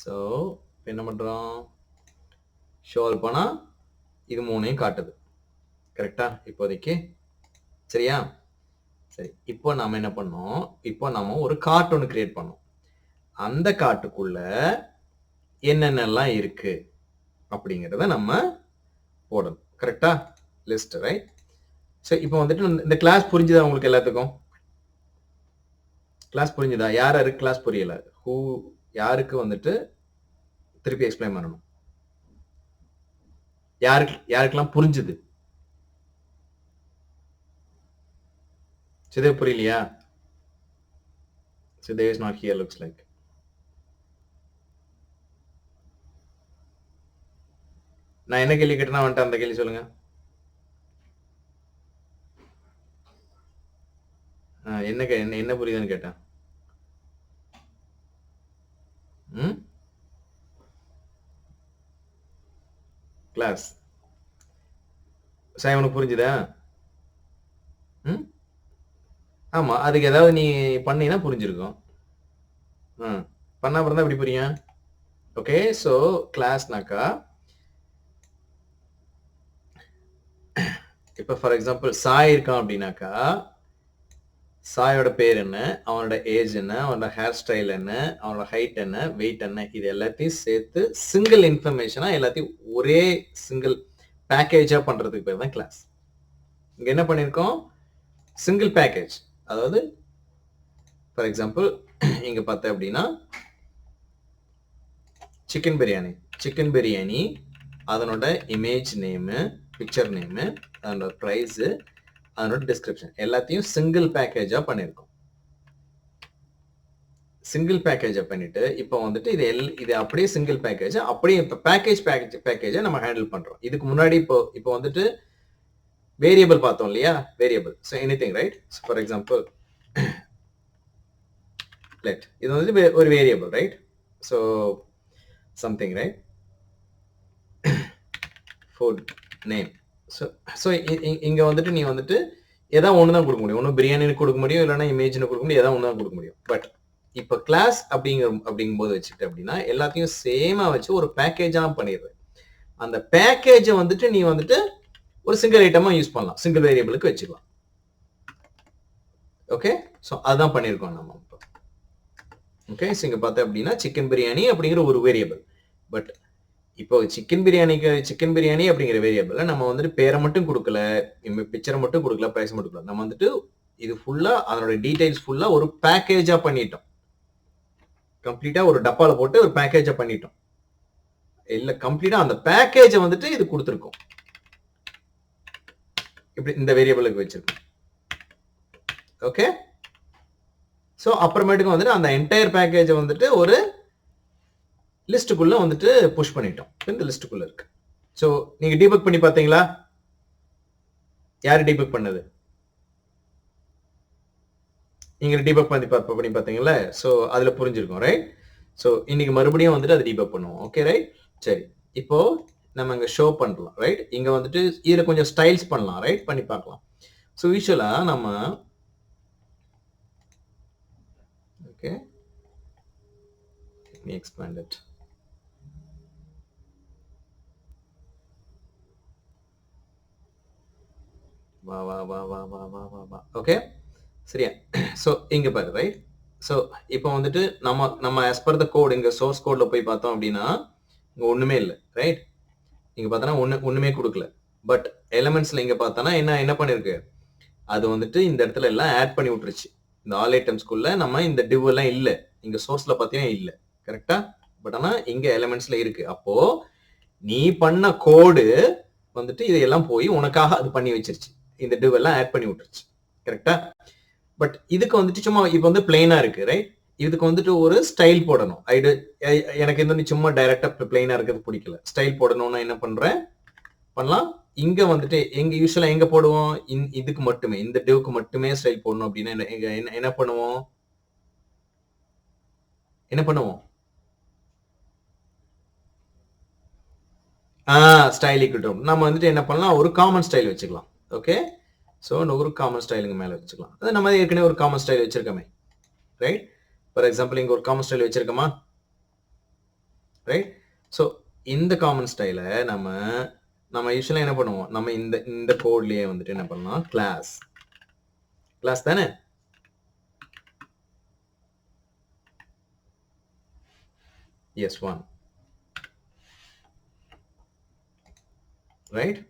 So என்ன பண்ணுறோம், ஷோல் பண்ணால் இது மூணையும் காட்டுது. கரெக்டா இப்போதைக்கு? சரியா? சரி, இப்போ நாம என்ன பண்ணோம், இப்போ நாம ஒரு கார்ட் ஒன்று கிரியேட் பண்ணோம். அந்த கார்ட்டுக்குள்ள என்னென்னலாம் இருக்கு அப்படிங்கிறத நம்ம போடணும். கரெக்டா? List, right? ஸோ இப்போ வந்துட்டு இந்த கிளாஸ் புரிஞ்சுதா உங்களுக்கு எல்லாத்துக்கும்? கிளாஸ் புரிஞ்சுதா? யாருக்கு கிளாஸ் புரியல? யாருக்கு வந்துட்டு திருப்பி எக்ஸ்பிளைன் பண்ணணும்? யாருக்கெல்லாம் புரிஞ்சுது? சிதேவ் புரியலையா? Sidev is not here, looks like. நான் என்ன கேள்வி கேட்டேன்னா வந்துட்டு அந்த கேள்வி சொல்லுங்க. என்ன புரியுதுன்னு கேட்டேன். கிளாஸ் சாய் உனக்கு புரிஞ்சுதா? ஆமா, அதுக்கு ஏதாவது நீ பண்ணீங்கன்னா புரிஞ்சிருக்கும். பண்ணா பிறந்தா எப்படி புரியும்? ஓகே, ஸோ கிளாஸ்னாக்கா இப்போ ஃபார் எக்ஸாம்பிள் சாய் இருக்கான் அப்படின்னாக்கா, சாயோட பேர் என்ன, அவனோட ஏஜ் என்ன, அவனோட ஹேர் ஸ்டைல் என்ன, அவனோட ஹைட் என்ன, வெயிட் என்ன, இது எல்லாத்தையும் சேர்த்து சிங்கிள் இன்ஃபர்மேஷனா எல்லாத்தையும் ஒரே சிங்கிள் பேக்கேஜா பண்றதுக்கு பேர் தான் கிளாஸ். இங்க என்ன பண்ணிருக்கோம், சிங்கிள் பேக்கேஜ். அதாவது ஃபார் எக்ஸாம்பிள் இங்க பார்த்த அப்படின்னா சிக்கன் பிரியாணி அதனோட இமேஜ் நேமு, பிக்சர் நேமு, அதனோட ப்ரைஸு, அதனோட டிஸ்கிரிப்ஷன் எல்லாத்தையும் சிங்கிள் பேக்கேஜா பண்ணியிருக்கோம். சிங்கிள் பேக்கேஜை பண்ணிட்டு இப்போ வந்துட்டு இது அப்படியே சிங்கிள் பேக்கேஜ் அப்படியே இப்போ பேக்கேஜை நம்ம ஹேண்டில் பண்றோம். இதுக்கு முன்னாடி இப்போ வந்துட்டு வேரியபிள் பார்த்தோம் இல்லையா, variable. So anything, right? For example let இது வந்துட்டு ஒரு variable, right? So something, right? Food name. So இங்கே வந்துட்டு நீ வந்துட்டு எதாவது ஒன்று தான் கொடுக்க முடியும். ஒன்று பிரியாணின்னு கொடுக்க முடியும், இல்லைன்னா இமேஜ்னு கொடுக்க முடியும், எதாவது ஒன்று தான் கொடுக்க முடியும். பட் இப்போ கிளாஸ் அப்படிங்கும்போது வச்சுட்டு அப்படின்னா எல்லாத்தையும் சேமா வச்சு ஒரு பேக்கேஜா பண்ணிடுறேன். அந்த பேக்கேஜை வந்துட்டு நீ வந்துட்டு ஒரு சிங்கிள் ஐட்டமா யூஸ் பண்ணலாம், சிங்கிள் வேரியபிளுக்கு வச்சுக்கலாம். ஓகே, ஸோ அதுதான் பண்ணியிருக்கோம் நம்ம இப்போ. ஓகே, ஸோ இங்கே பார்த்தேன் அப்படின்னா சிக்கன் பிரியாணி அப்படிங்கிற ஒரு வேரியபிள். பட் இப்போ சிக்கன் பிரியாணி அப்படிங்கிற வேரியபிள் நம்ம வந்துட்டு பேரை மட்டும் கொடுக்கல, பிக்சரை மட்டும் கொடுக்கல, ப்ரைஸ் மட்டும் கொடுக்கல. நம்ம வந்துட்டு இது ஃபுல்லா அதனோட டீடைல்ஸ் ஃபுல்லா ஒரு பேக்கேஜா பண்ணிட்டோம். கம்ப்ளீட்டா ஒரு டப்பால போட்டு ஒரு பேக்கேஜா பண்ணிட்டோம். இல்ல, கம்ப்ளீட்டா அந்த பேக்கேஜை வந்துட்டு இது கொடுத்துருக்கோம். இப்படி இந்த வேரியபிளுக்கு வச்சிருக்கோம். ஓகே, ஸோ அப்புறமேட்டுக்கு வந்துட்டு அந்த என்டையர் பேக்கேஜை வந்துட்டு ஒரு லிஸ்ட்டுக்குள்ள வந்துட்டு புஷ் பண்ணிட்டோம். இந்த லிஸ்ட்டுக்குள்ள இருக்கு. ஸோ நீங்க டீபக் பண்ணி பார்த்தீங்களா? யாரு டீபக் பண்ணது? நீங்க டீபக் பண்ணி பார்த்தீங்களா? ஸோ அதுல புரிஞ்சிருக்கும், ரைட்? ஸோ இன்னைக்கு மறுபடியும் வந்துட்டு அதை டீபக் பண்ணுவோம். Okay, right? சரி, இப்போ நம்ம இங்க ஷோ பண்ணலாம், ரைட்? இங்க வந்துட்டு இதுல கொஞ்சம் ஸ்டைல்ஸ் பண்ணலாம், ரைட்? பண்ணி பார்க்கலாம். ஸோ யூஸ்வலா நம்ம okay, let me expand it. வா வா வா வா வா வா வா வா ஓகே, சரியா? ஸோ இங்க பாரு, ரைட்? ஸோ இப்போ வந்துட்டு நம்ம as per the கோட் இங்க சோர்ஸ் கோட்ல போய் பார்த்தோம் அப்படின்னா இங்க ஒண்ணுமே இல்லை, ரைட்? இங்க பார்த்தோன்னா ஒண்ணுமே கொடுக்கல. பட் எலிமெண்ட்ஸ்ல இங்க பார்த்தோன்னா என்ன பண்ணிருக்கு, அது வந்துட்டு இந்த இடத்துல எல்லாம் ஆட் பண்ணி விட்டுருச்சு. இந்த ஆல் ஐட்டம்ஸ்குள்ள நம்ம இந்த டிவ் எல்லாம் இல்லை, இங்க சோர்ஸ்ல பார்த்தீங்கன்னா இல்லை. கரெக்டா? பட் ஆனா இங்க எலிமெண்ட்ஸ்ல இருக்கு. அப்போ நீ பண்ண கோடு வந்துட்டு இதெல்லாம் போய் உனக்காக அது பண்ணி வச்சிருச்சு, இந்த டிவ் எல்லாம் ஆட் பண்ணி விட்டுருச்சு. கரெக்டா? பட் இதுக்கு வந்துட்டு சும்மா இப்போ வந்து பிளெயினா இருக்கு, ரைட்? இதுக்கு வந்துட்டு ஒரு ஸ்டைல் போடணும். எனக்கு இந்த சும்மா டைரக்டா பிளெயினா இருக்கிறது பிடிக்கல, ஸ்டைல் போடணும்னா என்ன பண்றேன் பண்ணலாம். இங்க வந்துட்டு எங்க யூஸ்வலா எங்க போடுவோம், இதுக்கு மட்டுமே, இந்த டிவ்க்கு மட்டுமே ஸ்டைல் போடணும் அப்படின்னா என்ன பண்ணுவோம், ஸ்டைல் ஈக்குவல் நம்ம வந்துட்டு என்ன பண்ணலாம், ஒரு காமன் ஸ்டைல் வச்சுக்கலாம். ஓகே, ஸோ ஒரு காமன் ஸ்டைலுங்க மேலே வச்சுக்கலாம். அது நம்ம ஏற்கனவே ஒரு காமன் ஸ்டைல் வச்சிருக்கோமே, ரைட்? ஃபார் எக்ஸாம்பிள் இங்க ஒரு காமன் ஸ்டைல் வச்சிருக்கோமா? ரைட்? ஸோ இந்த காமன் ஸ்டைலை நம்ம யூஸ்வலாக என்ன பண்ணுவோம், நம்ம இந்த கோட்லேயே வந்துட்டு என்ன பண்ணலாம், கிளாஸ் தானே. Yes one, right?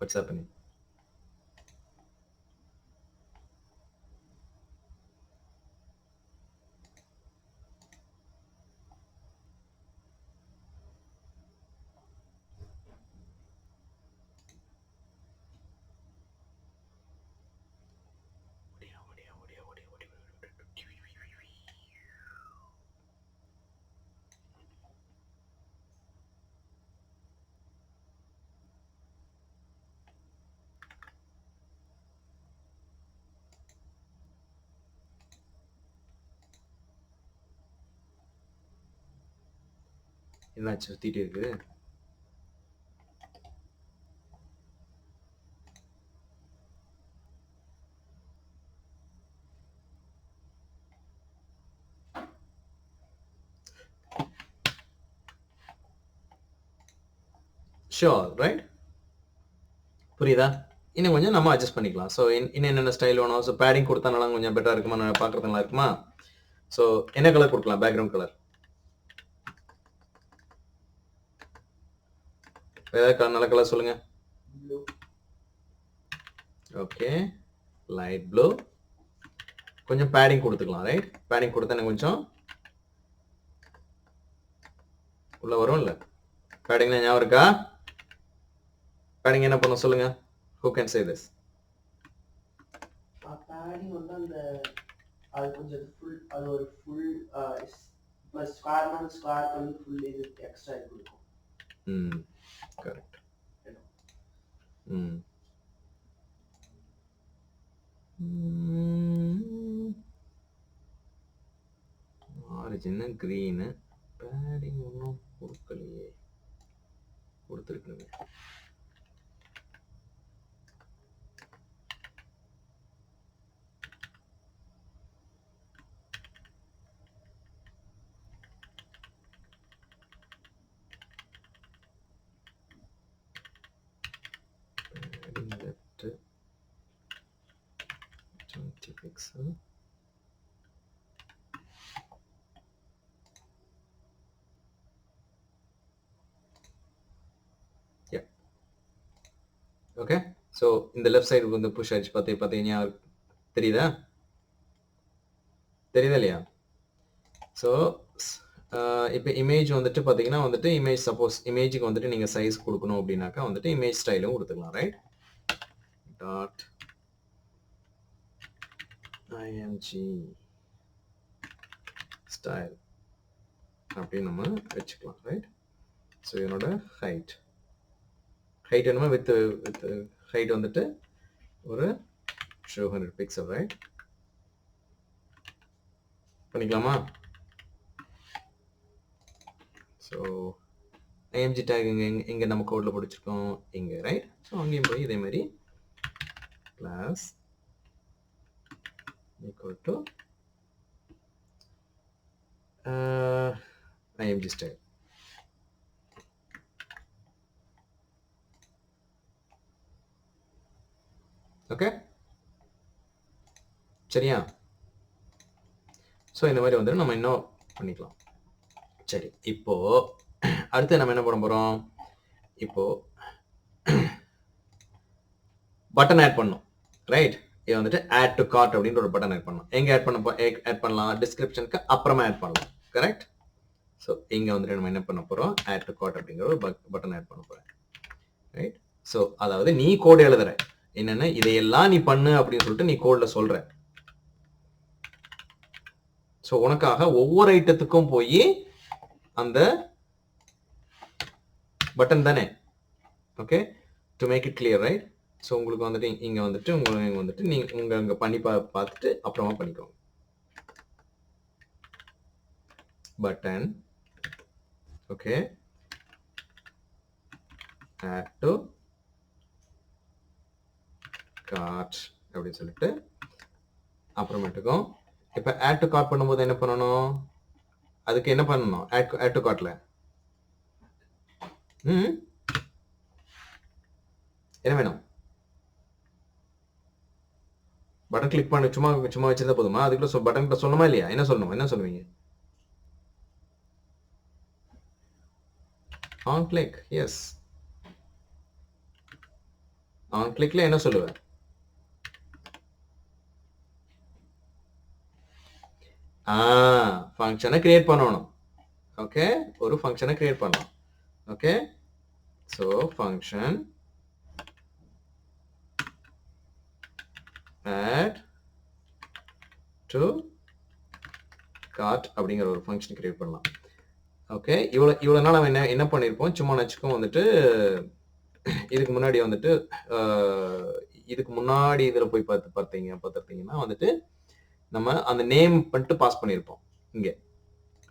What's happening? என்னாச்சு சுத்திட்டே இருக்கு? Sure, right? புரியுதா? இன்னும் கொஞ்சம் நம்ம அட்ஜஸ்ட் பண்ணிக்கலாம். ஸோ இன்னும் என்னென்ன ஸ்டைல் வேணும்? ஸோ பேடிங் கொடுத்தா கொஞ்சம் பெட்டராக இருக்குமா, நான் பார்க்குறது நல்லா இருக்குமா? ஸோ என்ன கலர் கொடுக்கலாம்? பேக்ரவுண்ட் கலர் ஏதாவது நல்ல கலர் சொல்லுங்க. Okay, light blue. கொஞ்சம் பேடிங் கொடுத்துக்கலாம், ரைட்? பேடிங் கொடுத்தா எனக்கு கொஞ்சம் உள்ள வரும் இல்லை? பேடிங்னா ஞாபகம் இருக்கா? பேடிங் என்ன பண்ணும் சொல்லுங்க. Who can say this? Padding வந்து அந்த அது கொஞ்சம் ஃபுல், அது ஒரு full plus square man square பண்ணி ஃபுல் இது எக்ஸ்ட்ரா இது கொடுக்கும். கரெக்ட். ஆரிஜின் கிரீனு, பேடிங் ஒன்றும் கொடுக்கலையே, கொடுத்துருக்குங்க. left 20 pixel. Yeah. Okay. So இந்த லெஃப்ட் சைடு வந்து புஷ் ஆயிடுச்சு. பார்த்தீங்கன்னா தெரியுதா இல்லையா? ஸோ இப்போ இமேஜ் வந்துட்டு பார்த்தீங்கன்னா வந்துட்டு இமேஜ் சப்போஸ் இமேஜுக்கு வந்துட்டு நீங்கள் சைஸ் கொடுக்கணும் அப்படின்னாக்கா வந்துட்டு இமேஜ் ஸ்டைலும் கொடுத்துக்கலாம், ரைட்? டாட் img ஸ்டைல் அப்படின்னு நம்ம வச்சுக்கலாம், ரைட்? ஸோ என்னோட ஹைட் என்னமா வித் ஹைட் வந்துட்டு ஒரு 200 பிக்சல், ரைட்? பண்ணிக்கலாமா? ஸோ img டேக் இங்கே நம்ம கோடில் பிடிச்சிருக்கோம் இங்கே, ரைட்? ஸோ அங்கேயும் போய் இதே மாதிரி class equal to img style. Okay, சரியா? ஸோ இந்த மாதிரி வந்து நம்ம இன்னும் பண்ணிக்கலாம். சரி, இப்போ அடுத்து நம்ம என்ன பண்ண போறோம்? இப்போ பட்டன் ஆட் பண்ணணும், ரைட்? இது வந்துட்டு ஆட் டு கார்ட் அப்படின்ற ஒரு பட்டன் ஆட் பண்ணலாம். எங்க ஆட் பண்ணலாம்? டிஸ்கிரிப்ஷனுக்கு அப்புறமா ஆட் பண்ணலாம், கரெக்ட்? ஸோ இங்க வந்துட்டு நம்ம என்ன பண்ண போறோம்? ஆட் டு கார்ட் அப்படிங்கிற ஒரு பட்டன் ஆட் பண்ண போறேன், ரைட்? ஸோ அதாவது நீ கோட் எழுதுற, என்னன்னா இதையெல்லாம் நீ பண்ணு அப்படின்னு சொல்லிட்டு நீ கோட்ல சொல்ற. ஸோ உனக்காக ஒவ்வொரு ஐட்டத்துக்கும் போய் அந்த பட்டன் தானே, okay? To make it clear, right? So உங்களுக்கு வந்துட்டு இங்கே வந்துட்டு உங்களுக்கு வந்துட்டு நீங்கள் அங்கே பண்ணி பார்த்துட்டு அப்புறமா பண்ணிக்கோங்க. Button, okay, add to cart அப்படின்னு சொல்லிட்டு அப்புறமேட்டுக்கும் இப்போ ஆட் டு கார்ட் பண்ணும்போது என்ன பண்ணணும், அதுக்கு என்ன பண்ணணும், ஆட் டு கார்ட்ல என்ன வேணும், பட்டன் கிளிக் பண்ணி சும்மா சும்மா வச்சிருந்தா போதுமா, அதுக்குள்ள பட்டன் கிட்ட சொல்லணுமா இல்லையா, என்ன சொல்லணும், என்ன சொல்லுவீங்க? On click, S. ஆன் கிளிக்ல என்ன சொல்லுவேன், ஃபங்க்ஷனை கிரியேட் பண்ணணும். ஓகே, ஒரு ஃபங்க்ஷனை கிரியேட் பண்ணலாம். Okay, so function add to cart அப்படிங்கிற ஒரு ஃபங்க்ஷன் கிரியேட் பண்ணலாம். ஓகே, இவ்வளோ நாள் நம்ம என்ன பண்ணியிருப்போம், சும்மா நச்சுக்கும் வந்துட்டு இதுக்கு முன்னாடி வந்துட்டு இதுக்கு முன்னாடி இதில் போய் பார்த்துருத்தீங்கன்னா வந்துட்டு நம்ம அந்த நேம் பண்ணிட்டு பாஸ் பண்ணியிருப்போம் இங்கே,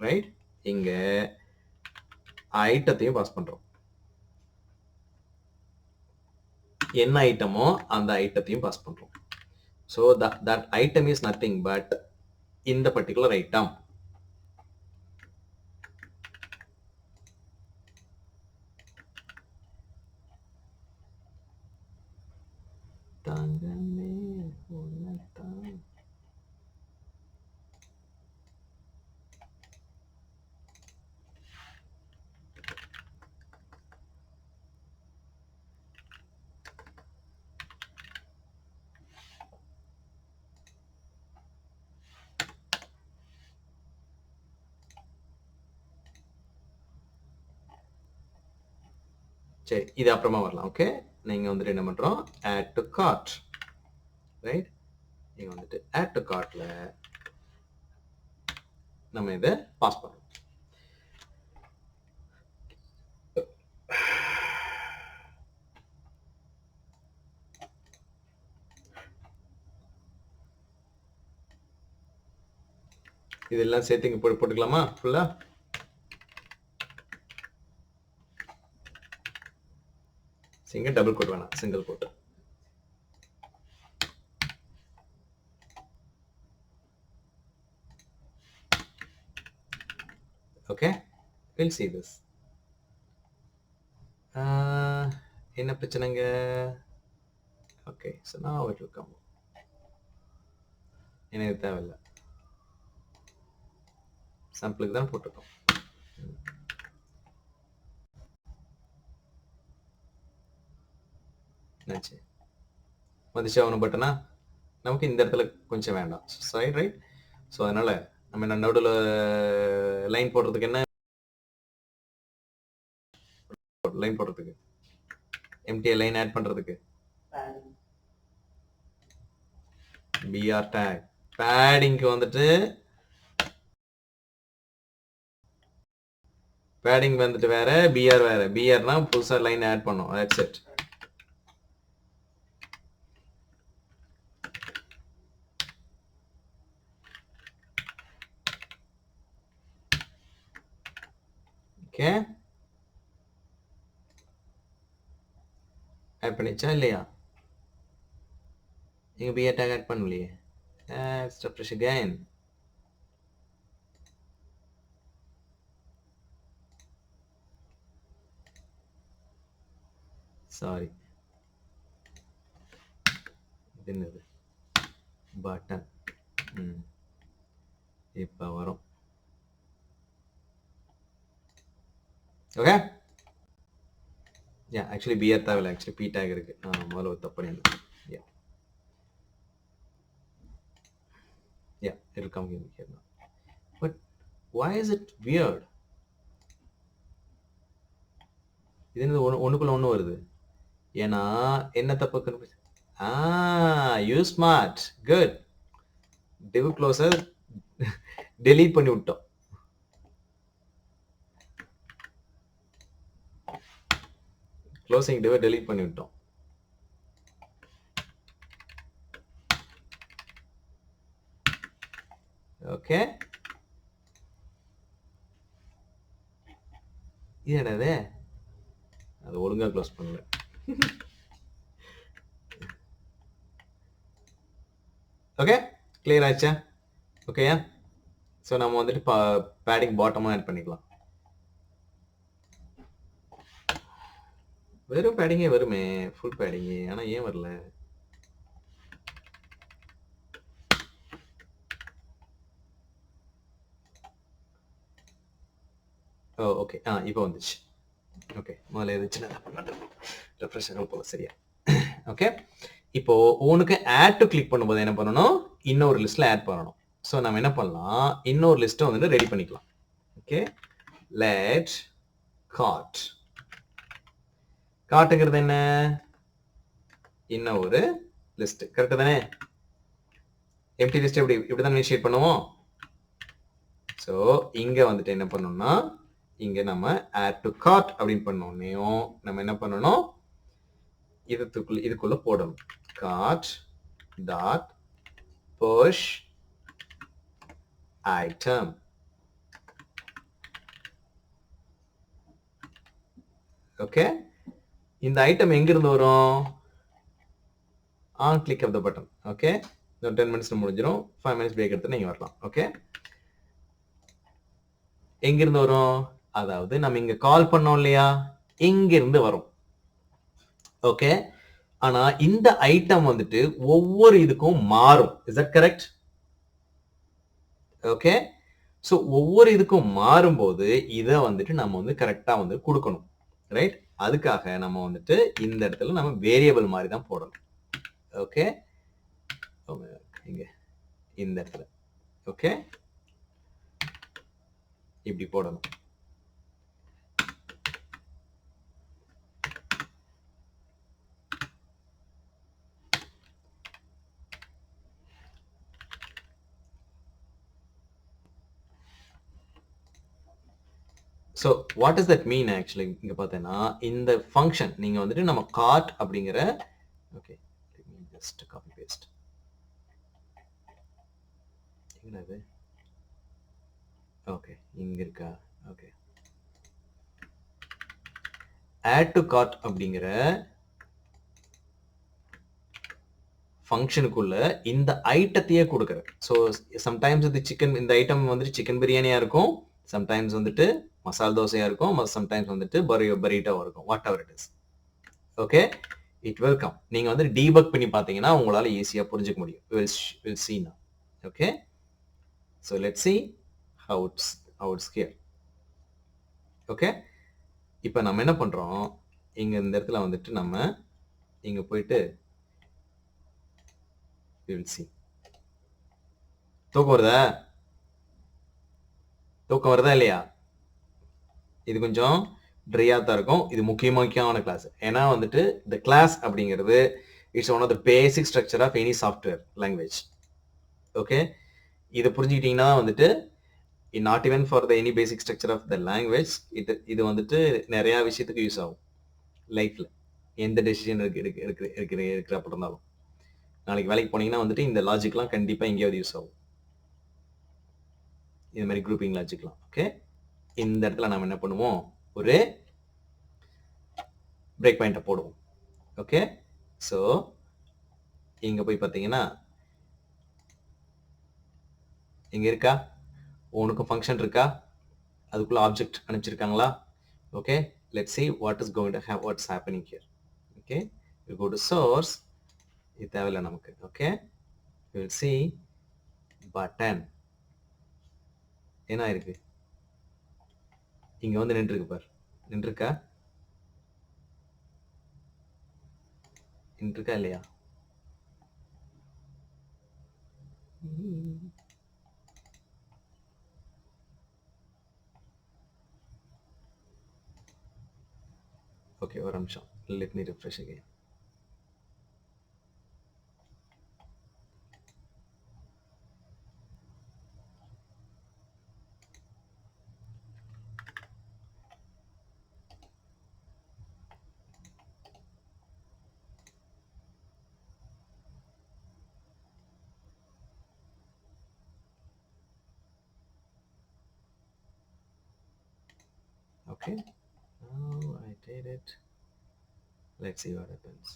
ரைட்? இங்கே ஐட்டத்தையும் பாஸ் பண்ணுறோம், என்ன ஐட்டமோ அந்த ஐட்டத்தையும் பாஸ் பண்ணுறோம். So that item is nothing but இந்த பர்டிகுலர் ஐட்டம். தங்கமே உன்னதான். சரி, இது அப்புறமா வரலாம். ஓகே, நீங்கள் வந்துட்டு என்ன பண்ணுறோம், ஆட் டு கார்ட், ரைட்? நீங்கள் வந்துட்டு ஆட் டு கார்ட்டில் நம்ம இதை பாஸ் பண்ணுறோம். இதெல்லாம் சேர்த்து இங்கே போட்டுக்கலாமா ஃபுல்லாக? சிங்கிள் டபுள் கோட் வேணாம், single quote. Okay, we'll see this. என்ன பிரச்சனைங்க? Okay, so now it will come. எனக்கு தேவையில்லை, சாம்பிளுக்கு தான் போட்டிருக்கோம். என்னாச்சு, வந்துச்சு அவனு பட்டனா? நமக்கு இந்த இடத்துல கொஞ்சம் வேண்டாம், சைட் ரைட். ஸோ அதனால் நம்ம என்ன நடுவில் லைன் போடுறதுக்கு, என்ன லைன் போடுறதுக்கு, எம்டிஏ லைன் ஆட் பண்ணுறதுக்கு பிஆர் டேக். பேடிங்க்கு வந்துட்டு பேடிங் வந்துட்டு வேற, பிஆர் வேற. பிஆர்னா புதுசாக லைன் ஆட் பண்ணோம், தட்ஸ் இட். ஓகே, ஆட் பண்ணிச்சா இல்லையா? இங்கே பிஆர் டேக் ஆட் பண்ணலையே. refresh again. சாரி, என்னது பட்டன். இப்போ வரும். ஓகே, ஆக்சுவலி பிஆர் தேவையில்லை, ஆக்சுவலி பி டேக் இருக்கு. முதல்ல ஒரு தப்பு பண்ணியிருந்தேன். It will come here now. But why is it weird? இது என்னது ஒண்ணுக்குள்ள ஒண்ணு வருது? ஏன்னா என்ன தப்பு கண்டுபிடிச்சு? You smart, good. div closure delete பண்ணி விட்டோம். க்ளோசிங் div delete பண்ணி விட்டோம். ஓகே, இது என்னது? அது ஒழுங்கா க்ளோஸ் பண்ணல. ஓகே, கிளியர் ஆச்சா? ஓகேயா? ஸோ நம்ம வந்துட்டு பேடிங் பாட்டமாக ஆட் பண்ணிக்கலாம். வெறும் பேடிங்கே வருமே, ஃபுல் பேடிங்கு. ஆனால் ஏன் வரல? ஓ ஓகே, இப்போ வந்துச்சு. ஓகே, முதல்ல எதுச்சுன்னா ரெஃப்ரெஷ் ஆகும் போல. சரியா? ஓகே, இப்போ உனக்கு ஆட் டு கிளிக் பண்ணும்போது என்ன பண்ணணும்? இன்னொரு லிஸ்ட்டில் ஆட் பண்ணணும். ஸோ நம்ம என்ன பண்ணலாம்? இன்னொரு லிஸ்ட்டை வந்துட்டு ரெடி பண்ணிக்கலாம். Okay, let God. காட்டுங்கிறது என்ன? இன்னும் ஒரு லிஸ்ட். கரெக்டு தானே? எம்டி லிஸ்ட் இப்படி தான் இனிஷியேட் பண்ணுவோம். ஸோ இங்கே வந்துட்டு என்ன பண்ணணும்னா, இங்கே நம்ம ஆட் டு கார்ட் அப்படின்னு பண்ணோன்னையும் நம்ம என்ன பண்ணணும்? இதுக்குள்ள போடணும். Cart dot push item. Okay, இந்த ஐட்டம் எங்கிருந்து வரும்? On click of the button. Okay, 10 மினிட்ஸ்ல முடிஞ்சிடும். 5 மினிட்ஸ் பிரேக் எடுத்து நீங்க வரலாம். ஓகே, எங்கிருந்து வரும்? அதாவது நம்ம இங்க கால் பண்ணோம் இல்லையா, இங்கிருந்து வரும். ஓகே, ஆனா இந்த ஐட்டம் வந்துட்டு ஒவ்வொரு இதுக்கும் மாறும். Is that correct? Okay, so ஒவ்வொரு இதுக்கும் மாறும்போது இதை வந்துட்டு நம்ம வந்து கரெக்டா வந்து கொடுக்கணும். ரைட்? அதுக்காக நம்ம வந்துட்டு இந்த இடத்துல நம்ம வேரியபிள் மாதிரி தான் போடணும். ஓகே, இங்க இந்த இடத்துல. ஓகே, இப்படி போடணும். So what is that mean actually? இங்க பார்த்தீங்கன்னா இந்த ஃபங்க்ஷன் நீங்க வந்துட்டு நம்ம கார்ட் அப்படிங்கிற, ஓகே ஜஸ்ட் காப்பி பேஸ்ட். என்னது? ஓகே, இங்க இருக்கா? ஓகே, ஆட் டு கார்ட் அப்படிங்கிற ஃபங்க்ஷனுக்குள்ள இந்த ஐட்டத்தையே கொடுக்குறேன். ஸோ சம்டைம்ஸ் இது சிக்கன், இந்த ஐட்டம் வந்துட்டு சிக்கன் பிரியாணியா இருக்கும், சம்டைம்ஸ் வந்துட்டு மசால் தோசையா இருக்கும், சம்டைம்ஸ் வந்துட்டு பரீட்டாவா இருக்கும். What ever it is. Okay, it will come. நீங்க வந்து டீபக் பண்ணி பார்த்தீங்கன்னா உங்களால ஈஸியா புரிஞ்சுக்க முடியும். Will see now. Okay, so let's see how it's here. Okay, இப்போ நம்ம என்ன பண்றோம்? இங்க இந்த இடத்துல வந்துட்டு நம்ம இங்க போயிட்டு we will see. தூக்கம் வருதா? தூக்கம் வருதா இல்லையா? இது கொஞ்சம் ட்ரையாக தான் இருக்கும். இது முக்கியமான கிளாஸ். ஏன்னா வந்துட்டு இந்த கிளாஸ் அப்படிங்கிறது it's one of the basic structure of any software language. Okay, இதை புரிஞ்சுக்கிட்டீங்கன்னா வந்துட்டு not even for the any basic structure of the language, இது வந்துட்டு நிறையா விஷயத்துக்கு யூஸ் ஆகும் லைஃப்பில். எந்த டெசிஷன் இருக்கிறப்ப இருந்தாலும் நாளைக்கு வேலைக்கு போனீங்கன்னா வந்துட்டு இந்த லாஜிக்லாம் கண்டிப்பாக எங்கேயாவது யூஸ் ஆகும். இது மாதிரி குரூப்பிங் லாஜிக்லாம். ஓகே, இந்த இடத்துல நம்ம என்ன பண்ணுவோம்? ஒரு பிரேக் பாயிண்ட்டை போடுவோம். ஓகே, ஸோ இங்கே போய் பார்த்தீங்கன்னா இங்கே இருக்கா? உனக்கும் ஃபங்க்ஷன் இருக்கா? அதுக்குள்ள ஆப்ஜெக்ட் அனுப்பிச்சிருக்காங்களா? Okay, let's see what is going to have what's happening here. Okay, we go to source. இது தேவையில்லை நமக்கு. Okay, we will see button. என்ன இருக்கு? இங்க வந்து நின்றுருக்கு பார். நின்றுருக்கா? நின்றுருக்கா இல்லையா? ஓகே, ஒரு நிமிஷம். Let me refresh again. Okay, now I did it. Let's see what happens.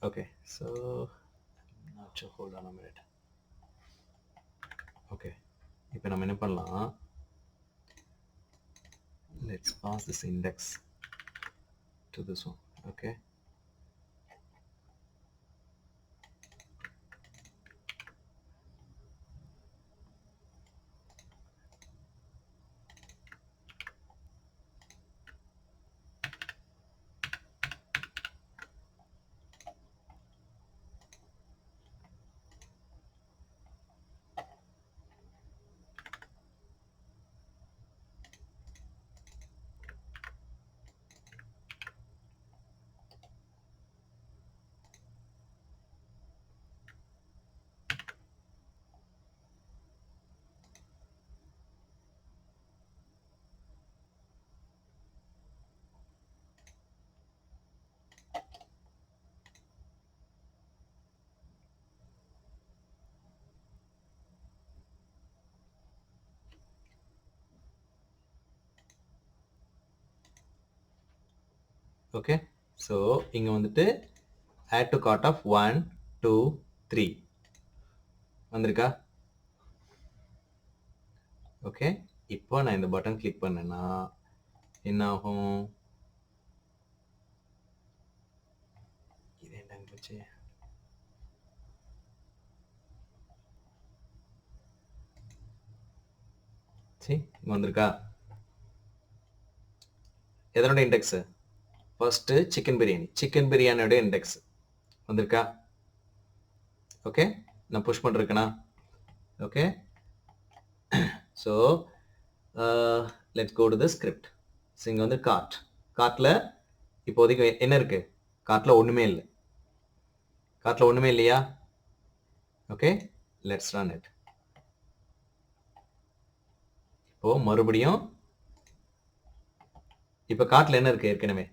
Okay so hold on a minute. Okay இப்போ நம்ம என்ன பண்ணலாம், let's pass this index to this one. Okay, okay so இங்கே வந்துட்டு add to cart of 1 2 3 வந்திருக்கா? Okay இப்போ நான் இந்த பட்டன் கிளிக் பண்ணேன்னா என்ன ஆகும்? இது என்ன போச்சு? சரி இங்கே வந்திருக்கா? எதனோட இண்டெக்ஸு? ஃபர்ஸ்ட்டு சிக்கன் பிரியாணியோட இண்டெக்ஸ் வந்திருக்கா? ஓகே நான் புஷ் பண்ணிருக்கேனா? Okay so let's go to the script. ஸோ இங்கே வந்து கார்ட்டில் இப்போதைக்கு என்ன இருக்கு? கார்ட்டில் ஒன்றுமே இல்லை. கார்ட்டில் ஒன்றுமே இல்லையா? Okay let's run it. இப்போ மறுபடியும் இப்போ கார்ட்டில் என்ன இருக்கு? ஏற்கனவே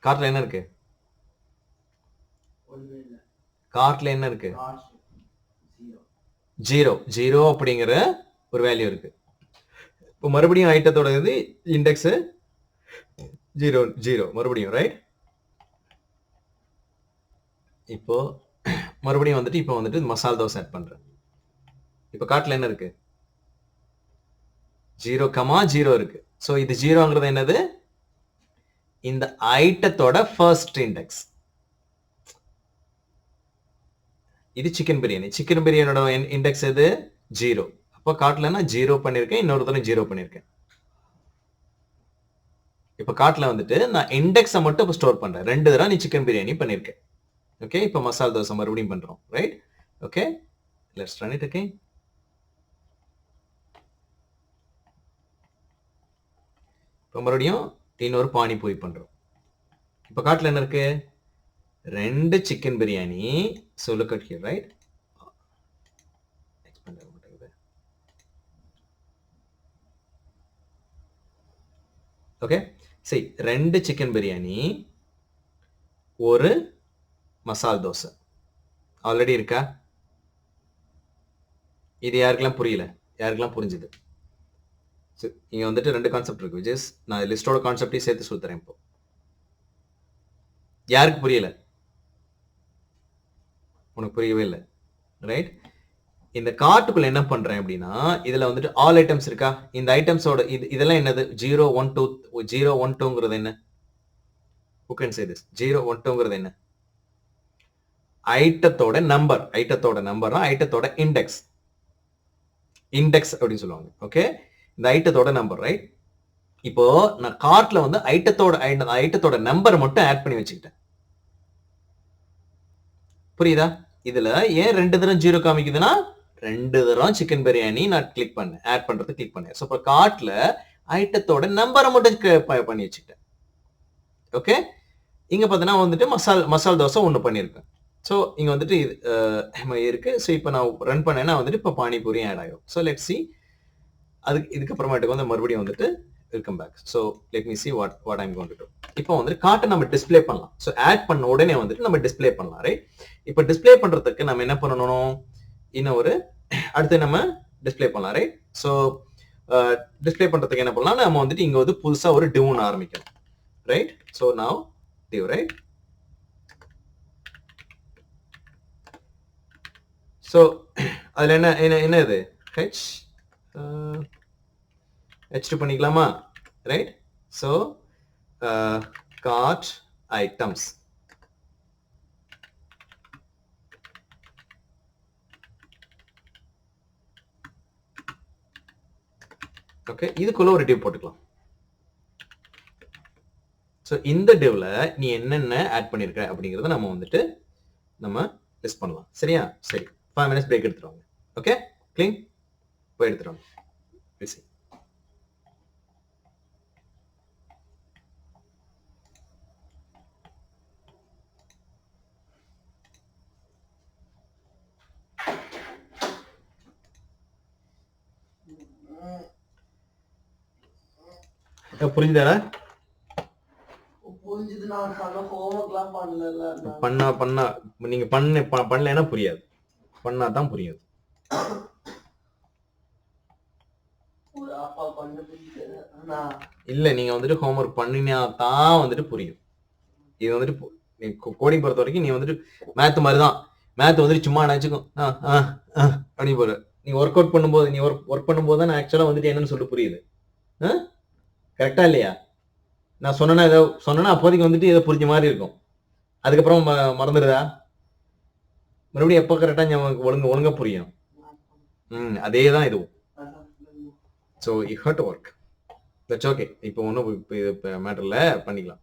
கார்ட்டில் என்ன இருக்கு? கார்ட்டில் என்ன இருக்கு? ஜீரோ அப்படிங்கிற ஒரு வேல்யூ இருக்கு. இப்போ மறுபடியும் ஐட்டத்தோட இது இண்டெக்ஸ் 0 மறுபடியும் ரைட். இப்போ மறுபடியும் வந்துட்டு இப்போ வந்துட்டு மசாலா தோசை ஆட் பண்றேன். இப்போ கார்ட்டில் என்ன இருக்கு? 0, இருக்கு. ஸோ இது 0ங்கிறது என்னது? இந்த ஐட்டத்தோட ஃபர்ஸ்ட் இண்டெக்ஸ். இது சிக்கன் பிரியாணியோட இண்டெக்ஸ் எது? 0. அப்போ கார்ட்ல நான் 0 பண்ணியிருக்கேன், இன்னொரு தடவை 0 பண்ணியிருக்கேன். இப்போ கார்ட்ல வந்துட்டு நான் இண்டெக்ஸை மட்டும் இப்போ ஸ்டோர் பண்றேன். 2 தடவை நீ சிக்கன் பிரியாணி பண்ணியிருக்கேன். ஓகே இப்போ மசாலா தோசை மறுபடியும் பண்றோம் right. Okay let's run it again. இப்போ மறுபடியும் இன்னொரு பானிபூரி பண்றோம். இப்போ கார்ட்ல என்ன இருக்கு? 2 chicken biryani. So look at here right. Okay சரி 2 சிக்கன் பிரியாணி, ஒரு மசால் தோசை ஆல்ரெடி இருக்கா? இது யாருக்கெல்லாம் புரியல? யாருக்கெல்லாம் புரிஞ்சுது? இங்க வந்துட்டு 2 கான்செப்ட் இருக்கு which is நான் லிஸ்டோட கான்செப்டையும் சேர்த்து சொல்லுறேன். இப்போ யாருக்கு புரியல? உனக்கு புரியவே இல்லை ரைட். இந்த கார்ட்டுக்குள்ள என்ன பண்றேன் அப்படின்னா இதுல வந்துட்டு ஆல் ஐட்டம்ஸ் இருக்கா? இந்த ஐட்டம்ஸோட இதெல்லாம் என்னது? 0 1 2 0 1 2ங்கிறது என்ன? who can say this? 0 1 2ங்கிறது என்ன? ஐட்டத்தோட நம்பர். ஐட்டத்தோட இண்டெக்ஸ் அப்படின்னு சொல்லுவாங்க. ஓகே இந்த ஐட்டத்தோட நம்பர் ரைட். இப்போ நான் கார்ட்ல வந்து ஐட்டத்தோட நம்பர் மட்டும் ஆட் பண்ணி வச்சுக்கிட்டேன். புரியுதா? இதுல ஏன் 2 தடவை 0 காமிக்குதுன்னா 2 தடவை சிக்கன் பிரியாணி நான் கிளிக் பண்ணேன், ஆட் பண்றது கிளிக் பண்ணேன். ஸோ இப்போ கார்ட்ல ஐட்டத்தோட நம்பரை மட்டும் பண்ணி வச்சுக்கிட்டேன். ஓகே இங்க பார்த்தீங்கன்னா வந்துட்டு மசால் தோசை 1 பண்ணியிருக்கேன். ஸோ இங்க வந்துட்டு இருக்கு. ஸோ இப்போ நான் ரன் பண்ணேன்னா வந்துட்டு இப்போ பானிபூரியும் ஆட் ஆகும். ஸோ லெட் சி இதுக்கப்புறமேட்டுக்கு வந்து மறுபடியும் வந்துட்டு welcome back. So let me see what I'm going to do. இப்போ வந்துட்டு கார்ட்டை நம்ம டிஸ்பிளே பண்ணலாம். ஸோ ஆட் பண்ண உடனே வந்துட்டு நம்ம டிஸ்பிளே பண்ணலாம் ரைட். இப்போ டிஸ்பிளே பண்றதுக்கு நம்ம என்ன பண்ணணும்? இன்னும் ஒரு அடுத்து நம்ம டிஸ்பிளே பண்ணலாம் ரைட். ஸோ டிஸ்பிளே பண்றதுக்கு என்ன பண்ணலாம்? நம்ம வந்துட்டு இங்க வந்து புதுசா ஒரு டிவ் ஆரம்பிக்கணும். right? So now div, right? So அதுல என்ன இது h h2 பண்ணிக்கலாமா, right? So cart items, okay, இதுக்குள்ள ஒரு div போட்டுக்கலாம். ஸோ இந்த டிவ்ல நீ என்னென்ன ஆட் பண்ணியிருக்க அப்படிங்கிறத நம்ம வந்துட்டு நம்ம லிஸ்ட் பண்ணலாம். சரியா? சரி, 5 minutes பிரேக் எடுத்துருவாங்க. ஓகே, க்ளீன் போய் எடுத்துருவாங்க. பிசி புரிஞ்சுதாடா? புரிஞ்சுது. நான் ஹோம்ஒர்க்லாம் பண்ணல. பண்ணா நீங்க பண்ணலைன்னா புரியாது, பண்ணாதான் புரியாது. அப்பா பண்ண புரியுது. இல்ல, நீங்க வந்துட்டு ஹோம்ஒர்க் பண்ணினா தான் வந்துட்டு புரியும். இது வந்துட்டு நீ கோடிங் பொறுத்த வரைக்கும் நீ வந்துட்டு மேத் மாதிரி தான். மேத் வந்துட்டு சும்மா நினைச்சுக்கும் அப்படி போற. நீ ஒர்க் அவுட் பண்ணும்போது, நீ ஒர்க் பண்ணும்போது தான் ஆக்சுவலா வந்துட்டு என்னன்னு சொல்லிட்டு புரியுது. கரெக்டா இல்லையா? நான் சொன்னா அப்போதைக்கு வந்துட்டு இதை புரிஞ்ச மாதிரி இருக்கும். அதுக்கப்புறம் மறந்துடுதா? மறுபடியும் எப்போ கரெக்டா ஒழுங்கா புரியும். அதே தான் இதுவும். So you have to work. That's okay. இப்போ ஒன்றும் இப்போ இது மேட்டர்ல பண்ணிக்கலாம்.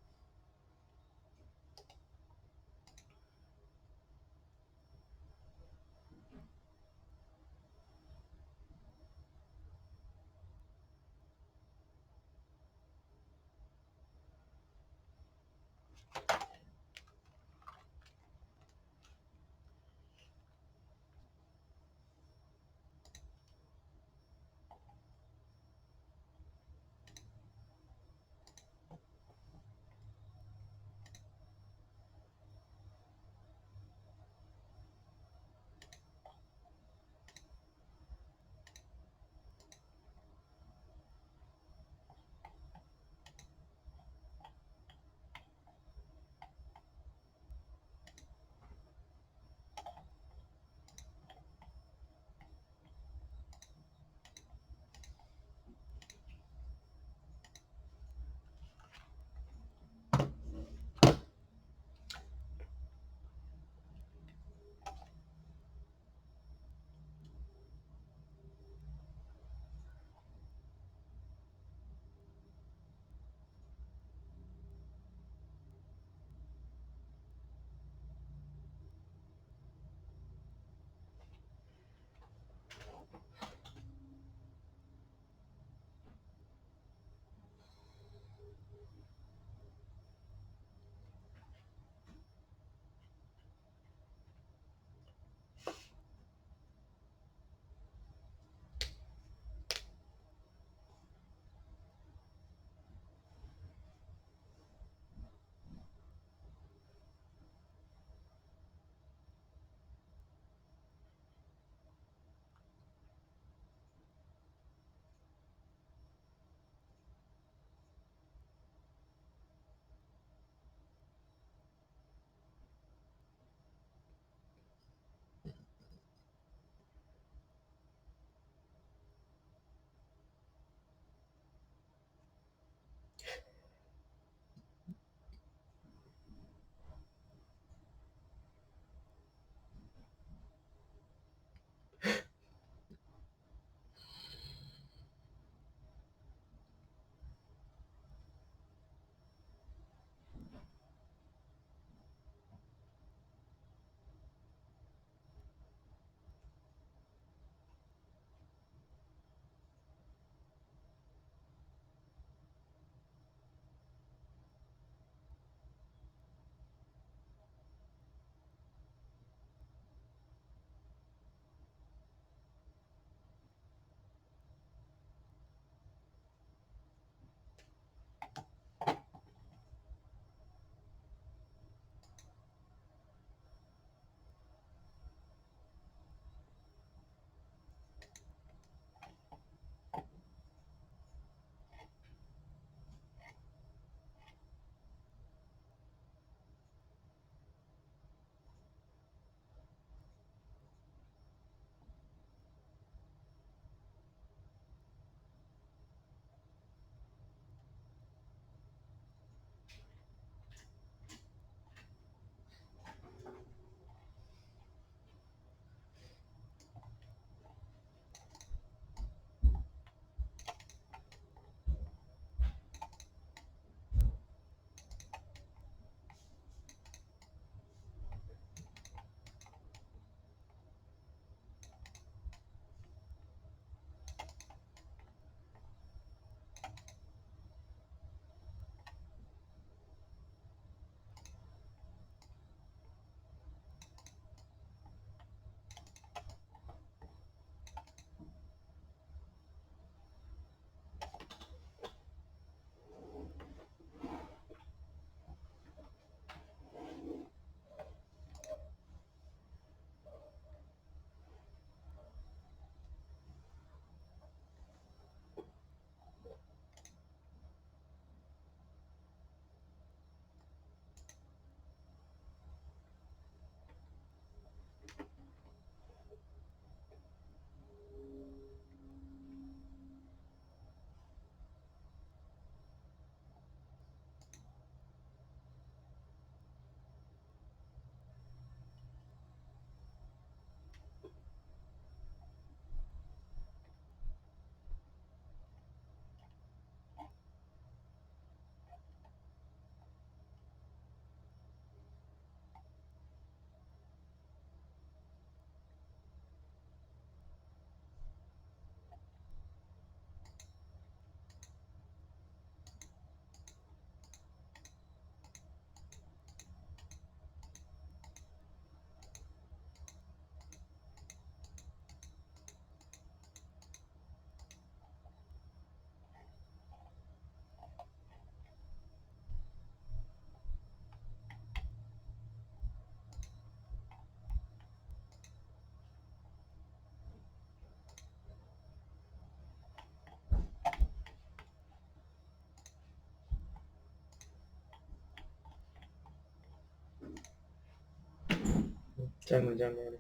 January.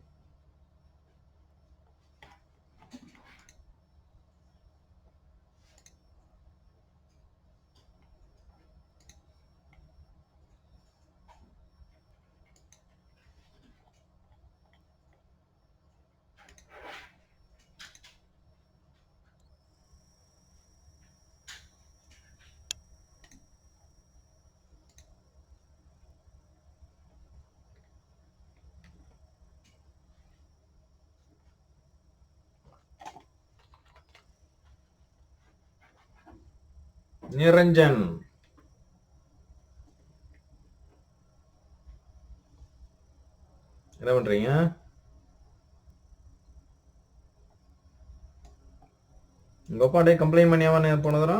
Niranjan. என்ன பண்றீங்க? உங்க அப்பாடே கம்ப்ளைண்ட் பண்ணியாமா போனதுரா?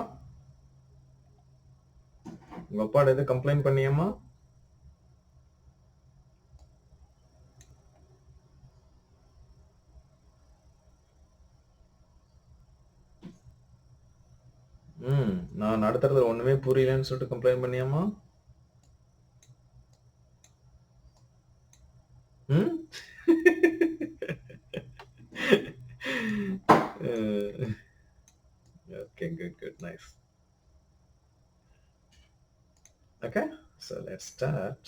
உங்க அப்பாட எது கம்ப்ளைண்ட் பண்ணியாமா? நான் நடத்துறது ஒண்ணுமே புரியலன்னு சொல்லிட்டு complaint பண்ணியாமா? Okay, good, nice. Okay, so let's start.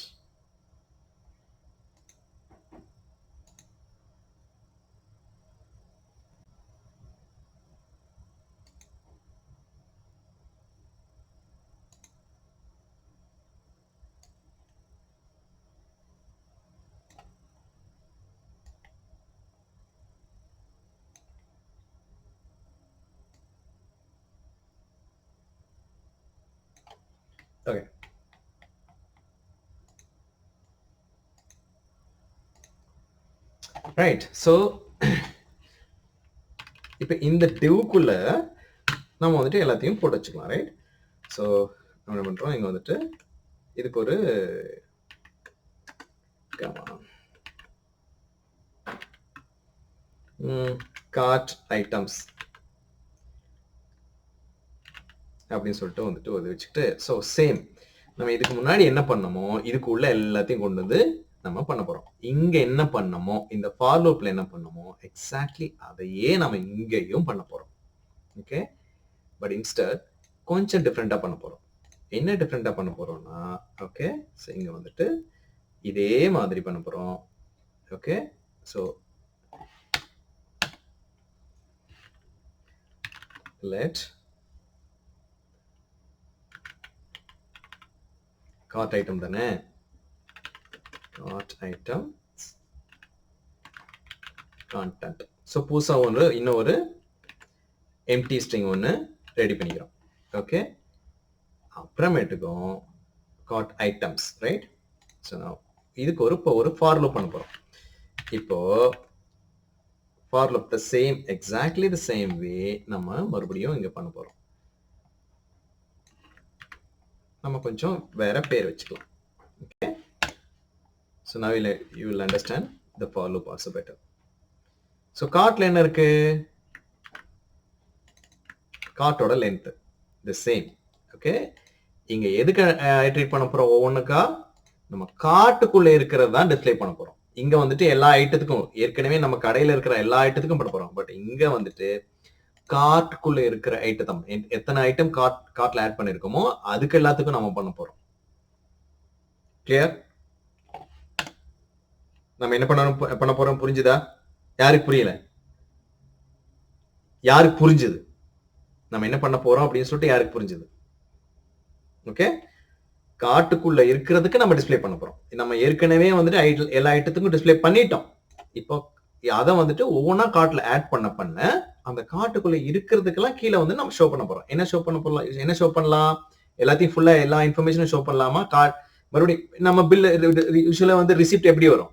Okay. Right, so இப்போ இந்த டிவ்க்குள்ள நம்ம வந்துட்டு எல்லாத்தையும் போட்டு வச்சுக்கலாம், ரைட்? ஸோ நம்ம என்ன பண்ணுறோம், இங்கே வந்துட்டு இதுக்கு ஒரு கார்ட் ஐட்டம்ஸ் அப்படின்னு சொல்லிட்டு வந்துட்டு ஒரு வச்சுக்கிட்டு, ஸோ சேம் நம்ம இதுக்கு முன்னாடி என்ன பண்ணமோ இதுக்கு உள்ள எல்லாத்தையும் கொண்டு வந்து நம்ம பண்ண போறோம். இங்க என்ன பண்ணமோ இந்த ஃபார் லூப்ல என்ன பண்ணமோ எக்ஸாக்ட்லி அதையே நம்ம இங்கேயும் பண்ண போறோம். ஓகே, பட் இன்ஸ்டட் கொஞ்சம் டிஃப்ரெண்டா பண்ண போறோம். என்ன டிஃப்ரெண்டா பண்ண போறோம்னா, ஓகே, ஸோ இங்க வந்துட்டு இதே மாதிரி பண்ண போறோம். Okay, so let cart item தானே, cart item content. ஸோ புதுசா இன்னும் ஒரு எம்டி ஸ்ட்ரிங் ஒன்று ரெடி பண்ணிக்கிறோம். ஓகே, அப்புறமேட்டுக்கும் cart items, ரைட்? ஸோ நான் இதுக்கு ஒரு ஃபார் லூப் பண்ண போறோம். இப்போ for loop the same exactly the same way நம்ம மறுபடியும் இங்க பண்ண போறோம். நம்ம கொஞ்சம் வேற பேர் வச்சுக்கலாம். Okay, so now you will understand the for loop also better. So கார்ட்ல என்ன இருக்கு, கார்ட்டோட லென்த் த சேம். ஓகே, இங்க எதுக்கு ஐட்ரேட் பண்ண போறோம், ஒவ்வொன்றுக்கா நம்ம கார்ட்டுக்குள்ள இருக்கிறது தான் டிஸ்பிளே பண்ண போறோம். இங்க வந்துட்டு எல்லா ஐட்டத்துக்கும் ஏற்கனவே நம்ம கடையில இருக்கிற எல்லா ஐட்டத்துக்கும் பண்ண போறோம். பட் இங்க வந்துட்டு கார்ட்டுக்குள்ள இருக்கிற ஐட்டம் எத்தனை ஐட்டம் கார்ட்ல ஆட் பண்ணிருக்கோமோ அதுக்கு எல்லாத்துக்கும் நம்ம பண்ண போறோம். கிளியர்? நம்ம என்ன பண்ண போறோம், புரிஞ்சுதா? யாருக்கு புரியல? யாருக்கு புரிஞ்சுது நம்ம என்ன பண்ண போறோம் அப்படின்னு சொல்லிட்டு? யாருக்கு புரிஞ்சுது? ஓகே, கார்ட்டுக்குள்ள இருக்கிறதுக்கு நம்ம டிஸ்பிளே பண்ண போறோம். நம்ம ஏற்கனவே வந்துட்டு எல்லா ஐட்டத்துக்கும் டிஸ்பிளே பண்ணிட்டோம். இப்போ அதை வந்துட்டு ஒவ்வொன்றா கார்ட்ல ஆட் பண்ண அந்த கார்ட்டுக்குள்ள இருக்கிறதுக்கெல்லாம் கீழே வந்து நம்ம ஷோ பண்ண போறோம். என்ன ஷோ பண்ணலாம்? எல்லாத்தையும் ஃபுல்லா எல்லா இன்ஃபர்மேஷனும் ஷோ பண்ணலாமா? கார்ட் மறுபடியும் நம்ம பில் யூசுவலா வந்து ரிசிப்ட் எப்படி வரும்?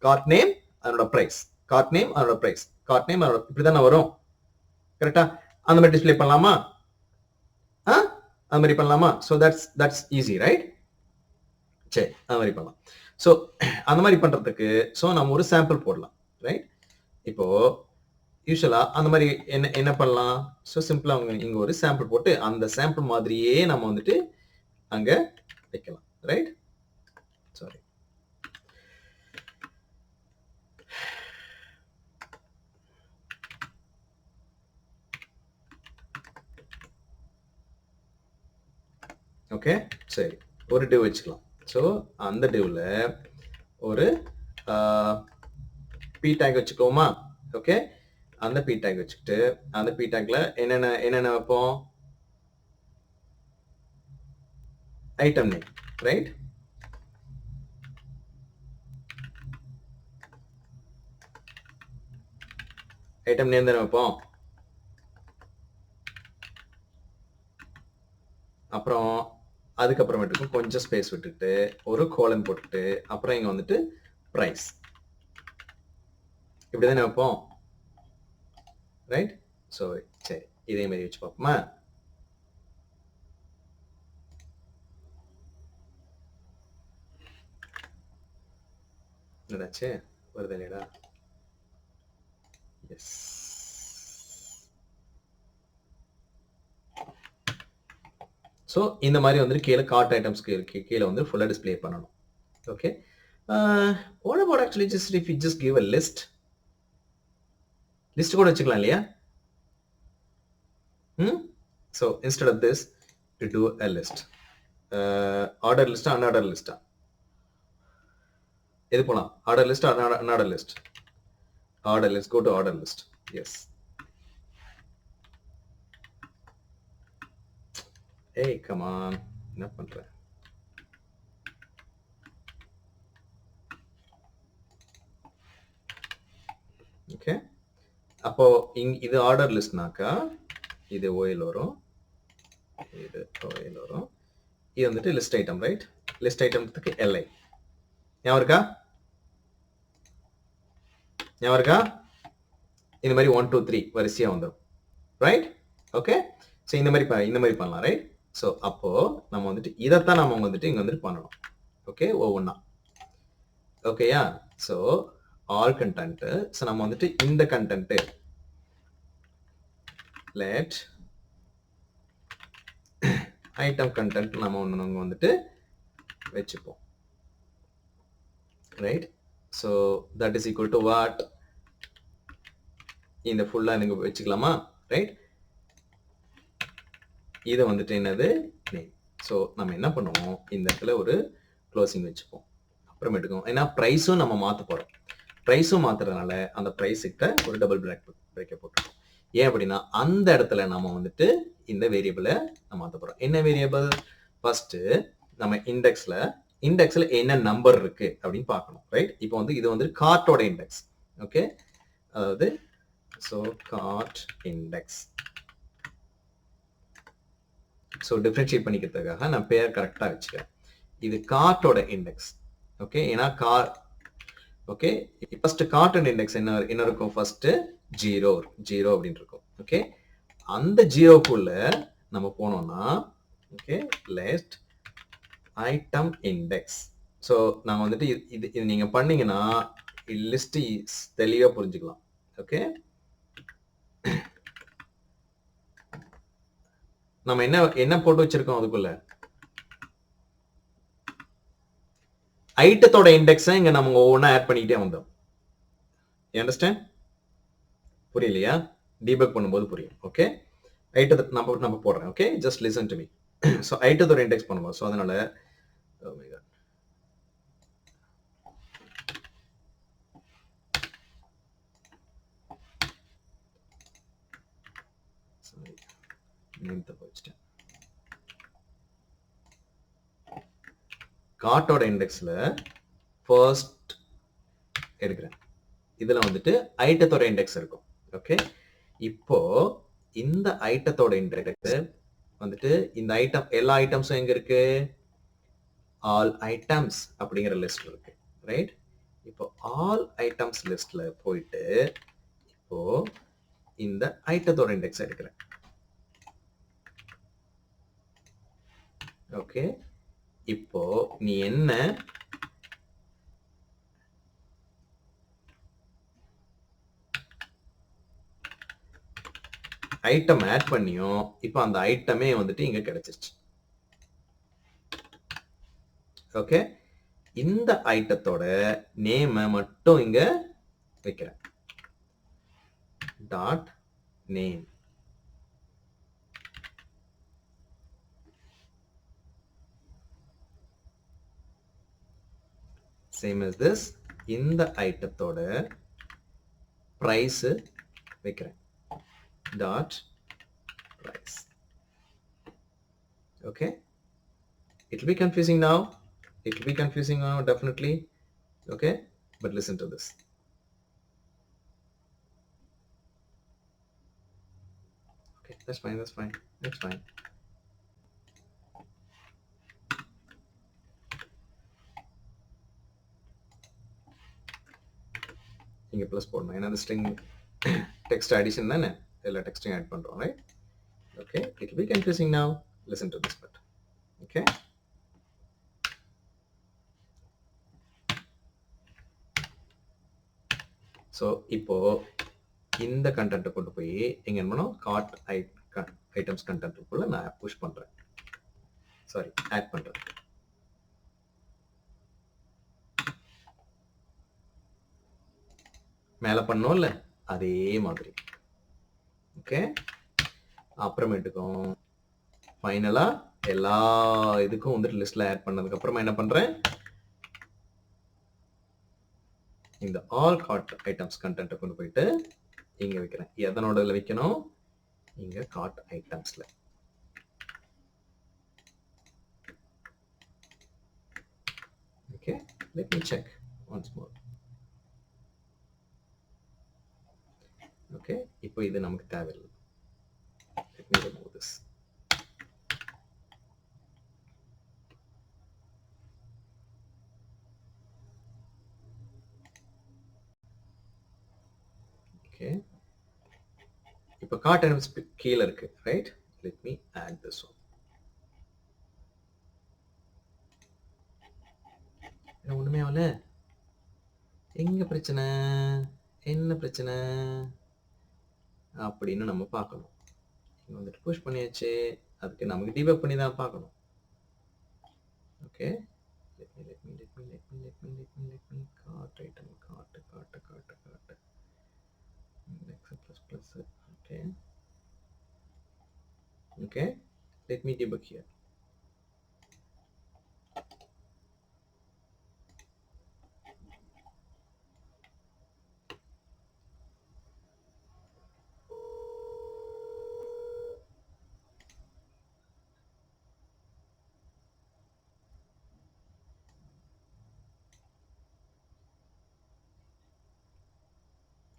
கார்ட் நேம் அதோட பிரைஸ், கார்ட் நேம் அதோட பிரைஸ், கார்ட் நேம் அதோட, இப்படிதானே வரும். கரெக்டா? அந்த மாதிரி டிஸ்பிளே பண்ணலாமா? அது மாதிரி பண்ணலாமா? So that's easy, right? சரி, அது மாதிரி பண்ணலாம். ஸோ அந்த மாதிரி பண்றதுக்கு ஸோ நம்ம ஒரு சாம்பிள் போடலாம், ரைட்? இப்போ யூஸ்வலா அந்த மாதிரி என்ன பண்ணலாம்? ஸோ சிம்பிளா இங்க ஒரு சாம்பிள் போட்டு அந்த சாம்பிள் மாதிரியே நம்ம வந்துட்டு அங்க வைக்கலாம், ரைட்? சாரி, ஓகே, சரி, ஒரு டிவ் வச்சுக்கலாம். ஸோ அந்த டிவ்ல ஒரு பி டேக் வச்சுக்கோமா? ஓகே, அந்த பி டேக் வச்சுக்கிட்டு அந்த பி டேக்ல என்னென்ன வைப்போம்? Item name, right? Item name தானே வைப்போம். அப்புறம் அதுக்கப்புறமேட்டுக்கு கொஞ்சம் ஸ்பேஸ் விட்டுட்டு ஒரு கோலன் போட்டுட்டு அப்புறம் இங்க வந்துட்டு ப்ரைஸ், இப்படி தானே வைப்போம், ரைட்? ஸோ சரி, இதே மாதிரி வச்சு பார்ப்போமா? என்னடாச்சு, வருது இல்லையடா? எஸ். ஸோ இந்த மாதிரி வந்துட்டு கீழே கார்ட் ஐட்டம்ஸ்க்கு கீழே வந்து ஃபுல்லாக டிஸ்பிளே பண்ணணும். Okay, what about actually just if you just give a list கூட வச்சுக்கலாம் இல்லையா? So instead of this to do a list, order list unorder list எது போலாம்? order list unorder list? order list, go to order list. Yes. Hey, come on, என்ன பண்ற? Okay, அப்போ இது order லிஸ்ட்னாக்கா இது ஓயில் வரும், இது ஓயில் வரும், இது வந்துட்டு லிஸ்ட் ஐட்டம், ரைட்? லிஸ்ட் ஐட்டம்க்கு எல்ஐ ஞாபகம் இருக்கா? இந்த மாதிரி 1 2 3 வரிசையா வந்துடும், ரைட்? ஓகே, ஸோ இந்த மாதிரி பண்ணலாம், ரைட்? ஸோ அப்போ நம்ம வந்துட்டு இதைத்தான் நம்ம வந்துட்டு இங்க வந்துட்டு பண்ணணும். ஓகே, ஒவ்வொன்றா. ஓகேயா? ஸோ ஆல் கண்டென்ட், ஸோ நம்ம வந்துட்டு இந்த கண்டென்ட் லெட் ஐட்டம் கண்டென்ட் நம்ம ஒன்று வந்துட்டு வச்சுப்போம், right? So that is equal to what? இந்த ஃபுல்லாக நீங்கள் வச்சுக்கலாமா, ரைட்? இது வந்துட்டு என்னது? நேம். ஸோ நம்ம என்ன பண்ணுவோம், இந்த இடத்துல ஒரு க்ளோசிங் வச்சுப்போம். அப்புறமேட்டுக்கும் ஏன்னா ப்ரைஸும் நம்ம மாற்ற போகிறோம். ப்ரைஸும் மாற்றுறதுனால அந்த ப்ரைஸுக்கிட்ட ஒரு டபுள் பிரேக்கை போட்டுருக்கோம். ஏன் அப்படின்னா அந்த இடத்துல நம்ம வந்துட்டு இந்த வேரியபிளை நம்ம மாற்ற போகிறோம். என்ன வேரியபிள்? ஃபர்ஸ்ட் நம்ம இண்டெக்ஸில் என்ன நம்பர் இருக்கு அப்படின்னு பார்க்கணும், ரைட்? இப்போ வந்து இது வந்து கார்ட்டோட இண்டெக்ஸ். ஓகே, அதாவது so cart index. So differentiate பண்ணிக்கிறதுக்காக நான் பேர் கரெக்டாக வச்சுக்கிறேன். இது கார்ட்டோட இண்டெக்ஸ். ஓகே, ஏன்னா ஓகே, ஃபர்ஸ்ட் கார்ட் இண்டெக்ஸ் என்ன இருக்கும்? ஃபர்ஸ்ட் 0 அப்படின்னு இருக்கும். ஓகே, அந்த 0க்குள்ள நம்ம போனோம்னா okay list item index. So நாங்க வந்துட்டு இது நீங்க பண்ணீங்கன்னா லிஸ்ட் தெளிவா புரிஞ்சுக்கலாம். ஓகே, நம்ம என்ன போட்டு வச்சிருக்கோம் அதுக்குள்ள? ஐட்டத்தோட இண்டெக்ஸ் இங்க நம்ம ஒவ்வொன்றா ஆட் பண்ணிக்கிட்டே வந்தோம். அண்டர்ஸ்டாண்ட்? புரியலையா? டீபக் பண்ணும்போது புரியும். ஓகே, ஐட்டத்தை நம்ம போடுறேன். Okay, just listen to me. So ஐட்டத்தோட இண்டெக்ஸ் பண்ணுவோம். ஸோ அதனால கார்ட்டோட இண்டெக்ஸ்ல ஃபர்ஸ்ட் எடுக்கிறேன். இதுல வந்துட்டு ஐட்டத்தோட இண்டெக்ஸ் இருக்கும். ஓகே, இப்போ இந்த ஐட்டத்தோட இண்டெக்ஸ் வந்துட்டு இந்த ஐட்டம் எல்லா ஐட்டம்ஸும் எங்க இருக்கு? ஆல் ஐட்டம்ஸ் அப்படிங்கிற லிஸ்ட்ல இருக்கு, ரைட்? இப்போ ஆல் ஐட்டம்ஸ் லிஸ்ட்ல போயிட்டு இப்போ இந்த ஐட்டத்தோட இண்டெக்ஸ் எடுக்கிறேன். ஓகே, இப்போ நீ என்ன ஐட்டம் ஆட் பண்ணியோ இப்போ அந்த ஐட்டமே வந்துட்டு இங்க கிடைச்சிருச்சு. ஓகே, இந்த ஐட்டத்தோட நேமை மட்டும் இங்க வைக்கிறேன். Dot name. same as this. இந்த ஐட்டத்தோட price வைக்கிறேன். Dot price. Okay. It will be confusing now. It will be confusing now, definitely. Okay. But listen to this. Okay. That's fine. That's fine. That's fine. இங்கே plus போடணும் ஏன்னா அந்த string text addition தானே எல்லா டெக்ஸ்ட்டையும் add பண்ணுறோம் right okay it will be confusing now listen to this but okay so இப்போ இந்த கண்டென்ட்டை கொண்டு போய் எங்கே என்ன பண்ணோம் கார்ட் ஐட்டம்ஸ் கண்டென்ட்டுக்குள்ளே நான் புஷ் பண்ணுறேன் சாரி ஆட் பண்ணுறேன் மேலே பண்ணோம்ல அதே மாதிரி ஓகே அப்புறமேட்டுக்கும் ஃபைனலாக எல்லா இதுக்கும் வந்துட்டு லிஸ்ட்டில் ஆட் பண்ணதுக்கு அப்புறமா என்ன பண்ணுறேன் இந்த ஆல் கார்ட் ஐட்டம்ஸ் கண்டென்ட்டை கொண்டு போயிட்டு இங்கே வைக்கிறேன் எதனோட இதில் வைக்கணும் இங்கே கார்ட் ஐட்டம்ஸில் okay let me check once more okay இப்போ இது நமக்கு தேவையில்லை let me remove this okay இப்போ கார்ட் ஐட்டம்ஸ் கீழே இருக்கு right let me add this one ஒண்ணுமே ஆகல எங்க பிரச்சனை என்ன பிரச்சனை அப்படின்னு நம்ம பார்க்கணும் இங்கே வந்துட்டு புஷ் பண்ணியாச்சு அதுக்கு நமக்கு டீபக் பண்ணி தான் பார்க்கணும் okay card item card plus plus okay okay let me debug here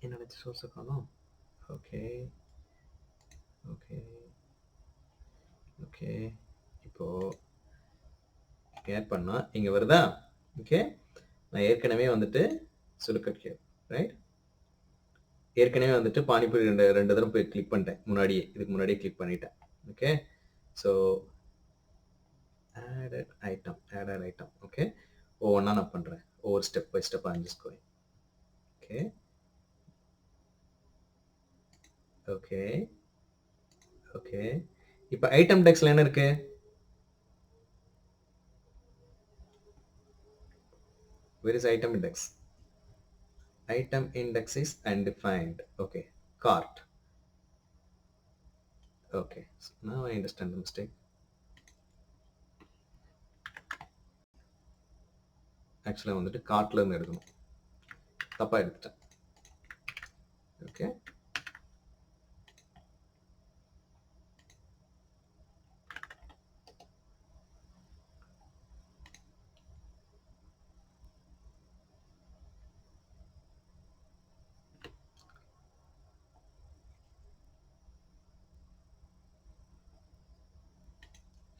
என்னோட சோர்ஸை காணோம் ஓகே ஓகே ஓகே இப்போ ஆட் பண்ணா இங்கே வருதா ஓகே நான் ஏற்கனவே வந்துட்டு சுலுக்கட் ரைட் ஏற்கனவே வந்துட்டு பானிபூரி ரெண்டு தடவை போய் கிளிக் பண்ணிட்டேன் இதுக்கு முன்னாடியே கிளிக் பண்ணிட்டேன் okay so added item okay ஒவ்வொன்றா நான் பண்ணுறேன் ஒவ்வொரு step by step I'm just going okay okay okay இப்போ ஐட்டம் டெக்ஸ்ட்ல என்ன இருக்கு where is item index item index is undefined okay cart okay so now I understand the mistake actually வந்துட்டு கார்ட்ல இருந்து எடுக்கணும் தப்பா எடுத்துட்டேன் okay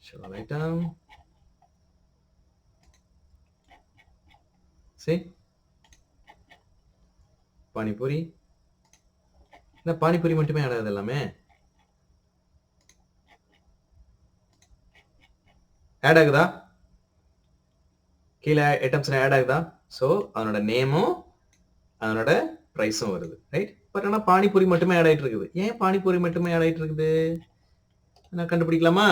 Shall I write down? See? Panipuri என்ன பானிபூரி மட்டுமே ஆட் ஆகுது எல்லாமே ஆட் ஆகுதா கீழே ஐட்டம்ஸ் ஆட் ஆகுதா ஸோ அதனோட நேமும் அதனோட ப்ரைஸும் வருது ரைட் பட் ஆனால் பானிபூரி மட்டுமே ஆட் ஆகிட்டு இருக்குது ஏன் பானிபூரி மட்டுமே ஆட் ஆகிட்டு இருக்குது நான் கண்டுபிடிக்கலாமா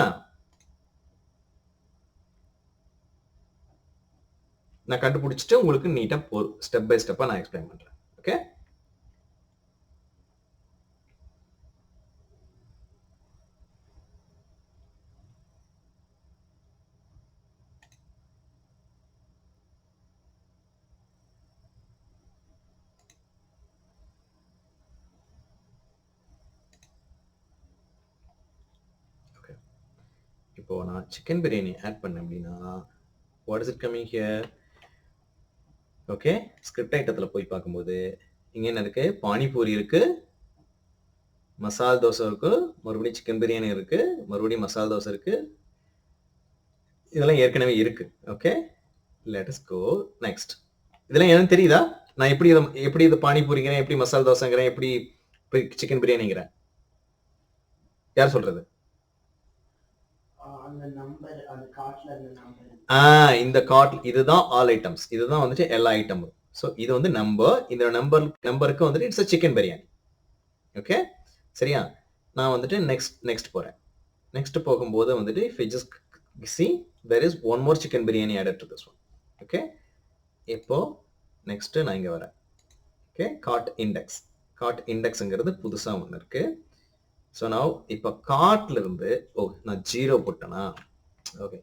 நான் கண்டுபிடிச்சிட்டு உங்களுக்கு நீட்டாக ஸ்டெப் பை ஸ்டெப்பாக நான் எக்ஸ்பிளைன் பண்ணுறேன் ஓகே இப்போ நான் சிக்கன் பிரியாணி ஆட் பண்ணேன் அப்படின்னா what is it coming here? Okay, script ஐட்டத்தில் போய் பார்க்கும்போது இங்கே என்ன இருக்கு? பானிபூரி இருக்கு, மசால் தோசை இருக்கு, மறுபடியும் சிக்கன் பிரியாணி இருக்கு, மறுபடியும் மசால் தோசை இருக்கு. இதெல்லாம் ஏற்கனவே இருக்கு. Okay, let us go next. இதெல்லாம் எனக்கு தெரியுதா? நான் எப்படி இதை பானிபூரிங்கிறேன், எப்படி மசால் தோசைங்கிறேன், எப்படி சிக்கன் பிரியாணிங்கிறேன்? யார் சொல்றது? அந்த நம்பர், அந்த கார்ட்ல அந்த நம்பர். இந்த கார்ட் இதுதான் ஆல் ஐட்டம்ஸ். இதுதான் வந்துட்டு எல்லா ஐட்டமும். ஸோ இது வந்து நம்பர். இந்த நம்பருக்கு வந்துட்டு it's a chicken biryani. Okay, சரியா? நான் வந்துட்டு நெக்ஸ்ட் போறேன். நெக்ஸ்ட் போகும்போது வந்துட்டு if I just see there is one more chicken biryani added to this one. Okay, இப்போ நெக்ஸ்ட் நான் இங்க வரேன். ஓகே, கார்ட் இண்டெக்ஸ்ங்கிறது புதுசா ஒன்று இருக்கு. ஸோ நான் இப்போ கார்ட்ல இருந்து நான் 0 போட்டேனா? Okay,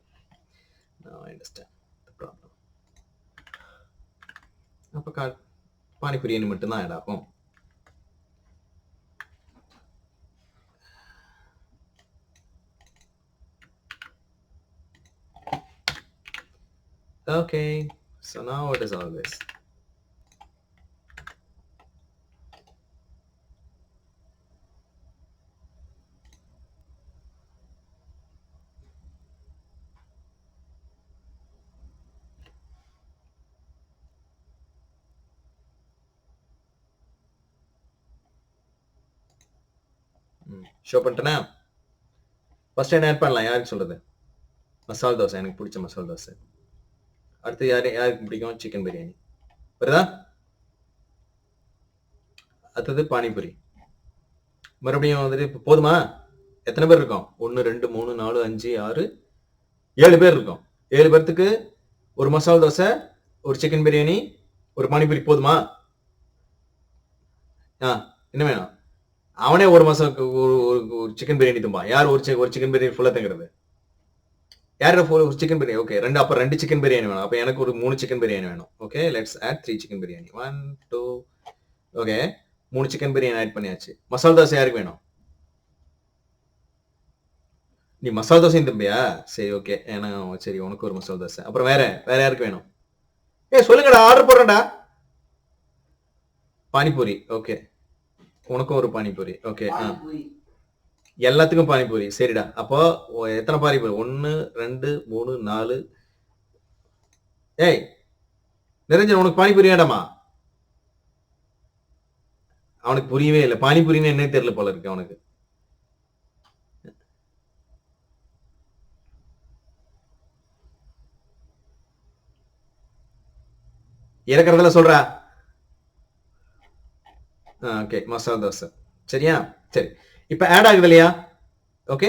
now I understand the problem. அப்போ பானிபூரி மட்டும்தான் ஆட் ஆகும். Okay, so now it is always. Show பண்ணிட்டேனா? ஃபர்ஸ்ட் என்ன ஆட் பண்ணலாம்? யாருக்கு சொல்றது? மசால் தோசை, எனக்கு பிடிச்ச மசால் தோசை. அடுத்து யாருக்கு பிடிக்கும்? சிக்கன் பிரியாணி. வருதா? அடுத்தது பானிபூரி. மறுபடியும் வந்துட்டு இப்போ போதுமா? எத்தனை பேர் இருக்கோம்? 1 2 3 4 5 6 7 பேர் இருக்கோம். 7 பேர்த்துக்கு ஒரு மசால் தோசை, ஒரு சிக்கன் பிரியாணி, ஒரு பானிபூரி போதுமா? என்ன வேணும்? அவனே ஒரு ஒரு சிக்கன் பிரியாணி தும்பா. யார் ஒரு சிக்கன் பிரியாணி ஃபுல்லா தங்குறது? யார் ஒரு சிக்கன் பிரியாணி? ஓகே, அப்ப 2 சிக்கன் பிரியாணி வேணும். அப்ப எனக்கு ஒரு 3 சிக்கன் பிரியாணி வேணும். Okay, let's add 3 chicken biryani. 1 2. Okay, 3 chicken biryani add பண்ணியாச்சு. மசால் தோசை யாருக்கு வேணும்? நீ மசால் தோசையும் தம்பியா? சரி, ஓகே, சரி, உனக்கு ஒரு மசால் தோசை. அப்புறம் வேற யாருக்கு வேணும்? சொல்லுங்கடா, ஆர்டர் போடுறேன்டா. பானிபூரி. ஓகே, உனக்கும் ஒரு பானிபூரி. ஓகே, எல்லாத்துக்கும் பானிபூரி. சரிடா, அப்போ எத்தனை பானிபூரி? 1 2 3 4. நிரஞ்சன், உனக்கு பானிபூரி வேண்டாமா? அவனுக்கு புரியவே இல்லை. பானிபூரின்னு என்ன தெரியல போல இருக்கு அவனுக்கு. இறக்குறதுல சொல்றா. ஓகே, மசால் தோசை. சரியா? சரி, இப்ப ஆட் ஆகுது இல்லையா? ஓகே,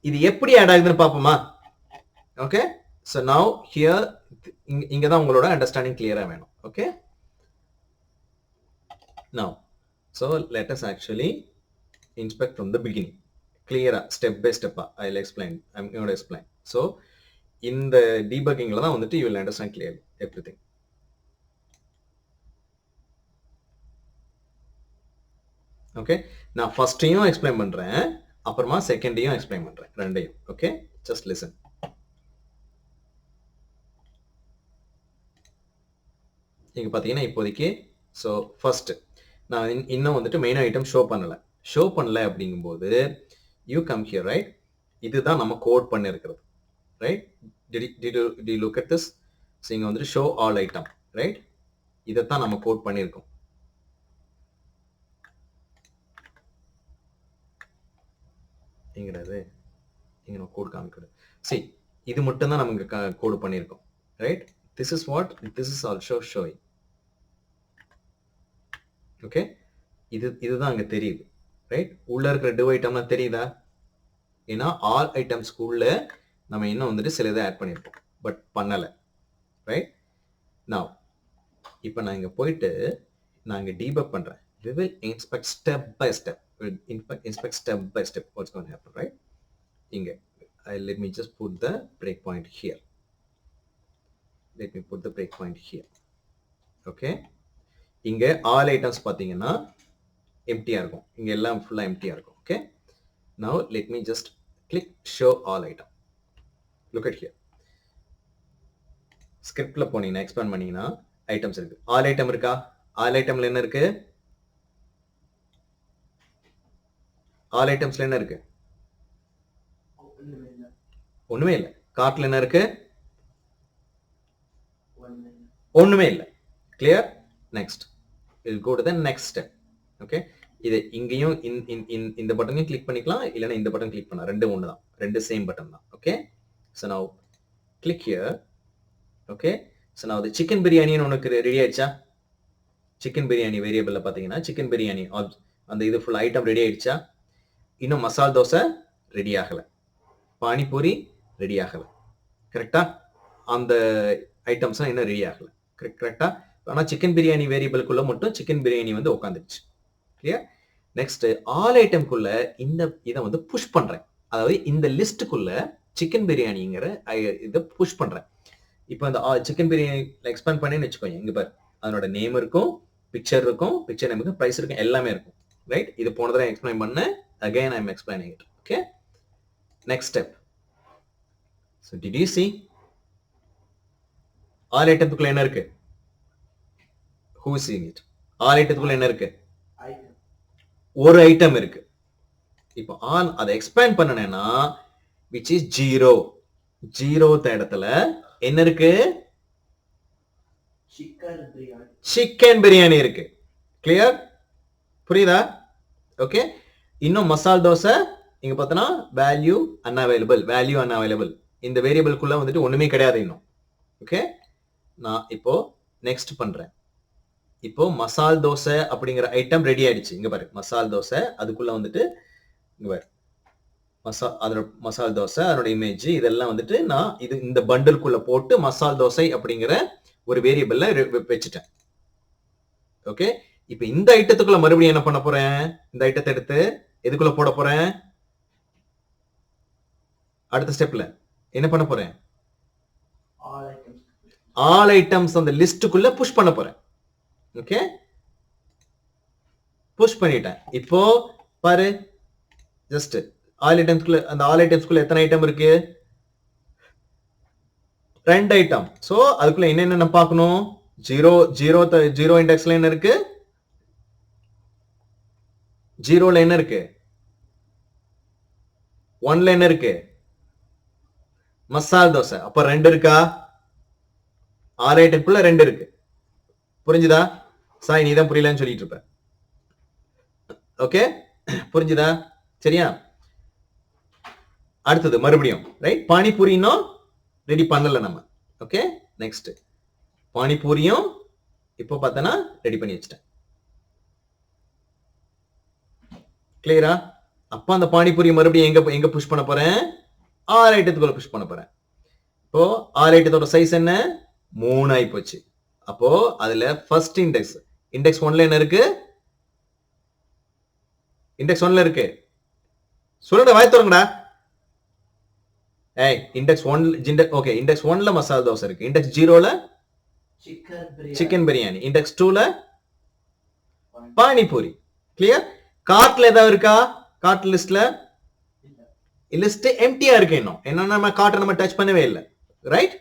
இது எப்படி ஆட் ஆகுதுன்னு பாப்போமா? ஓகே, so now here இங்க தான் உங்களோட அண்டர்ஸ்டாண்டிங் கிளியரா வேணும். Okay, now so let us actually inspect from the beginning. Clear, step by step I'm going to explain. So இந்த debuggingல தான் வந்துட்டு you will understand clearly everything. Okay, நான் ஃபர்ஸ்டையும் எக்ஸ்பிளைன் பண்றேன், அப்புறமா செகண்டையும் எக்ஸ்பிளைன் பண்றேன், ரெண்டையும். Okay, just listen. இங்க பாத்தீங்கன்னா இப்போதைக்கு ஸோ ஃபர்ஸ்ட் நான் இன்னும் வந்துட்டு மெயின் ஐட்டம் ஷோ பண்ணல அப்படிங்கும்போது யூ கம் ஹியர், ரைட்? இதுதான் நம்ம கோட் பண்ணிருக்கிறது, right? Did you look at this? So இங்க வந்துட்டு ஷோ ஆல் ஐட்டம், ரைட்? இதைத்தான் நம்ம கோட் பண்ணியிருக்கோம். எங்கடாது இங்க நம்ம கோட் காமிக்கிறது. சரி, இது மட்டும் தான் நமக்கு கோட் பண்ணியிருக்கோம், right? This is also showing. Okay, இதுதான் அங்க தெரியுது, ரைட்? உள்ள இருக்கிற டிவ் ஐட்டம்லாம் தெரியுதா? ஏன்னா ஆல் ஐட்டம்ஸ்க்குள்ள நம்ம இன்னும் வந்துட்டு சில இதை ஆட் பண்ணியிருப்போம், பட் பண்ணலை, ரைட்? நான் இப்போ நான் இங்கே போயிட்டு நான் இங்கே டீபக் பண்ணுறேன். We will inspect step by step. We'll inspect step by step what's going to happen, right? இங்கே let me just put the breakpoint here. Okay, இங்கே all items பார்த்தீங்கன்னா எம்டியா இருக்கும். இங்க எல்லாம் ஃபுல்லா எம்டியா இருக்கும். Okay, now let me just click show all item. look at here. ஸ்கிரிப்ட்ல போனீங்கன்னா எக்ஸ்பேண்ட் பண்ணீங்கன்னா ஐட்டம்ஸ் இருக்கு. ஆல் ஐட்டம் இருக்கா? ஆல் ஐட்டம்ல என்ன இருக்கு? ஆல் ஐட்டம்ஸ்ல என்ன இருக்கு? ஒண்ணுமே இல்ல. கார்ட்ல என்ன இருக்கு? ஒண்ணுமே இல்ல. Clear? Next. We'll go to the next step. Okay, இது இங்கேயும் இந்த பட்டனையும் கிளிக் பண்ணிக்கலாம், இல்லைன்னா இந்த பட்டன் கிளிக் பண்ணலாம். ரெண்டு ஒன்று தான், ரெண்டு சேம் பட்டன் தான். ஓகே, ஸோ நான் கிளிக் ஹியர். ஓகே, ஸோ நான் அது சிக்கன் பிரியாணின்னு உனக்கு ரெடி ஆயிடுச்சா? சிக்கன் பிரியாணி வேரியபிளில் பார்த்தீங்கன்னா சிக்கன் பிரியாணி அந்த இது ஃபுல் ஐட்டம் ரெடி ஆயிடுச்சா? இன்னும் மசால் தோசை ரெடி ஆகலை, பானிபூரி ரெடி ஆகலை. கரெக்டா? அந்த ஐட்டம்ஸ்லாம் இன்னும் ரெடி ஆகலை. கரெக்டா? ஆனால் சிக்கன் பிரியாணி வேரியபிளுக்குள்ள மட்டும் சிக்கன் பிரியாணி வந்து உட்காந்துருச்சு. கிளியர்? நெக்ஸ்ட் ஆல் ஐட்டம்குள்ள இந்த இதை வந்து புஷ் பண்றேன். அதாவது இந்த லிஸ்ட்டுக்குள்ள சிக்கன் பிரியாணிங்கிற இதை புஷ் பண்றேன். இப்போ இந்த சிக்கன் பிரியாணி எக்ஸ்பேண்ட் பண்ணேன்னு வச்சுக்கோங்க. இங்க பாரு, அதனோட நேம் இருக்கும், பிக்சர் இருக்கும், பிக்சர் நேம் இருக்கும், பிரைஸ் இருக்கும், எல்லாமே இருக்கும். ரைட்? இது போன தடவை எக்ஸ்பிளைன் பண்ணேன். Again I am explaining it. Okay, next step. So did you see all ஐட்டத்துக்குள்ள என்ன இருக்கு? Who is seeing it? All ஐட்டத்துக்குள்ள என்ன இருக்கு? ஒரு ஐட்டம் இருக்கு. இப்போ ஆல் அதை எக்ஸ்பேண்ட் பண்ணனேன்னா which is 0. 0th இடத்துல என்ன இருக்கு? சிக்கன் பிரியாணி இருக்கு. கிளியர்? புரியுதா? ஓகே, இன்னும் மசால் தோசை இங்க பார்த்தனா வேல்யூ அன்அவைலபிள். இந்த வேரியபிள்குள்ள வந்துட்டு ஒண்ணுமே கிடையாது இன்னும். ஓகே, நான் இப்போ நெக்ஸ்ட் பண்றேன். இப்போ மசால் தோசை அப்படிங்கிற ஐட்டம் ரெடி ஆயிடுச்சு. இங்க பாரு, மசால் தோசை, அதுக்குள்ள வந்துட்டு இங்க பாரு அதோட மசால் தோசை, அதோட இமேஜ், இதெல்லாம் வந்துட்டு நான் இந்த பண்டிலுக்குள்ள போட்டு மசால் தோசை அப்படிங்கிற ஒரு வேரியபிள்ல வச்சுட்டேன். ஓகே, இப்போ இந்த ஐட்டத்துக்குள்ள மறுபடியும் என்ன பண்ண போறேன்? இந்த ஐட்டத்தை எடுத்து எதுக்குள்ள போட போறேன்? அடுத்த ஸ்டெப்ல என்ன பண்ண போறேன்? ஆல் ஐட்டம்ஸ் அந்த லிஸ்டுக்குள்ள புஷ் பண்ண போறேன். ஓகே, புஷ் பண்ணிட்டேன். இப்போ பாரு, ஜஸ்ட் ஆல் ஐட்டம்ஸ்குள்ள, அந்த ஆல் ஐட்டம்ஸ்குள்ள எத்தனை ஐட்டம் இருக்கு? 2 ஐட்டம். சோ அதுக்குள்ள என்னென்ன பார்க்கணும்? 0 இண்டெக்ஸ்ல என்ன இருக்கு? 0ல என்ன இருக்கு? 1ல என்ன இருக்கு? மசால் தோசை. அப்ப 2 இருக்கா? ஆல் ஐட்டம்குள்ள 2 இருக்கு. புரிஞ்சுதா? சாய், நீதான் புரியலன்னு சொல்லிட்டு இருப்ப. ஓகே, புரிஞ்சுதா? சரியா? அடுத்தது மறுபடியும் ரைட், பானிபூரியும் ரெடி பண்ணல நம்ம. ஓகே, நெக்ஸ்ட் பானிபூரியும் இப்போ பார்த்தனா ரெடி பண்ணி வச்சிட்டேன். கிளியரா? அப்ப அந்த பானிபூரி மறுபடியும் எங்க புஷ் பண்ண போறேன்? ஆல் ஐட்டத்துக்குள்ள புஷ் பண்ண போறேன். இப்போ ஆல் ஐட்டத்தோட சைஸ் என்ன? 3 ஆயி போச்சு. அப்போ அதுல ஃபர்ஸ்ட் இண்டெக்ஸ் 1ல என்ன இருக்கு? இண்டெக்ஸ் 1ல இருக்கு. சொல்லுடா, வாய் திறங்கடா. ஏய், இண்டெக்ஸ் 1 ஓகே, இண்டெக்ஸ் 1ல மசாலா தோசை இருக்கு. இண்டெக்ஸ் 0ல சிக்கன் பிரியாணி. இண்டெக்ஸ் 2ல பானிபூரி. கிளியர்? கார்ட்ல ஏதாவது இருக்கா? கார்ட் லிஸ்ட்ல லிஸ்ட் எம்டியா இருக்கு. இன்னும் என்னன்னா நம்ம கார்ட்டை நம்ம டச் பண்ணவே இல்லை. ரைட்?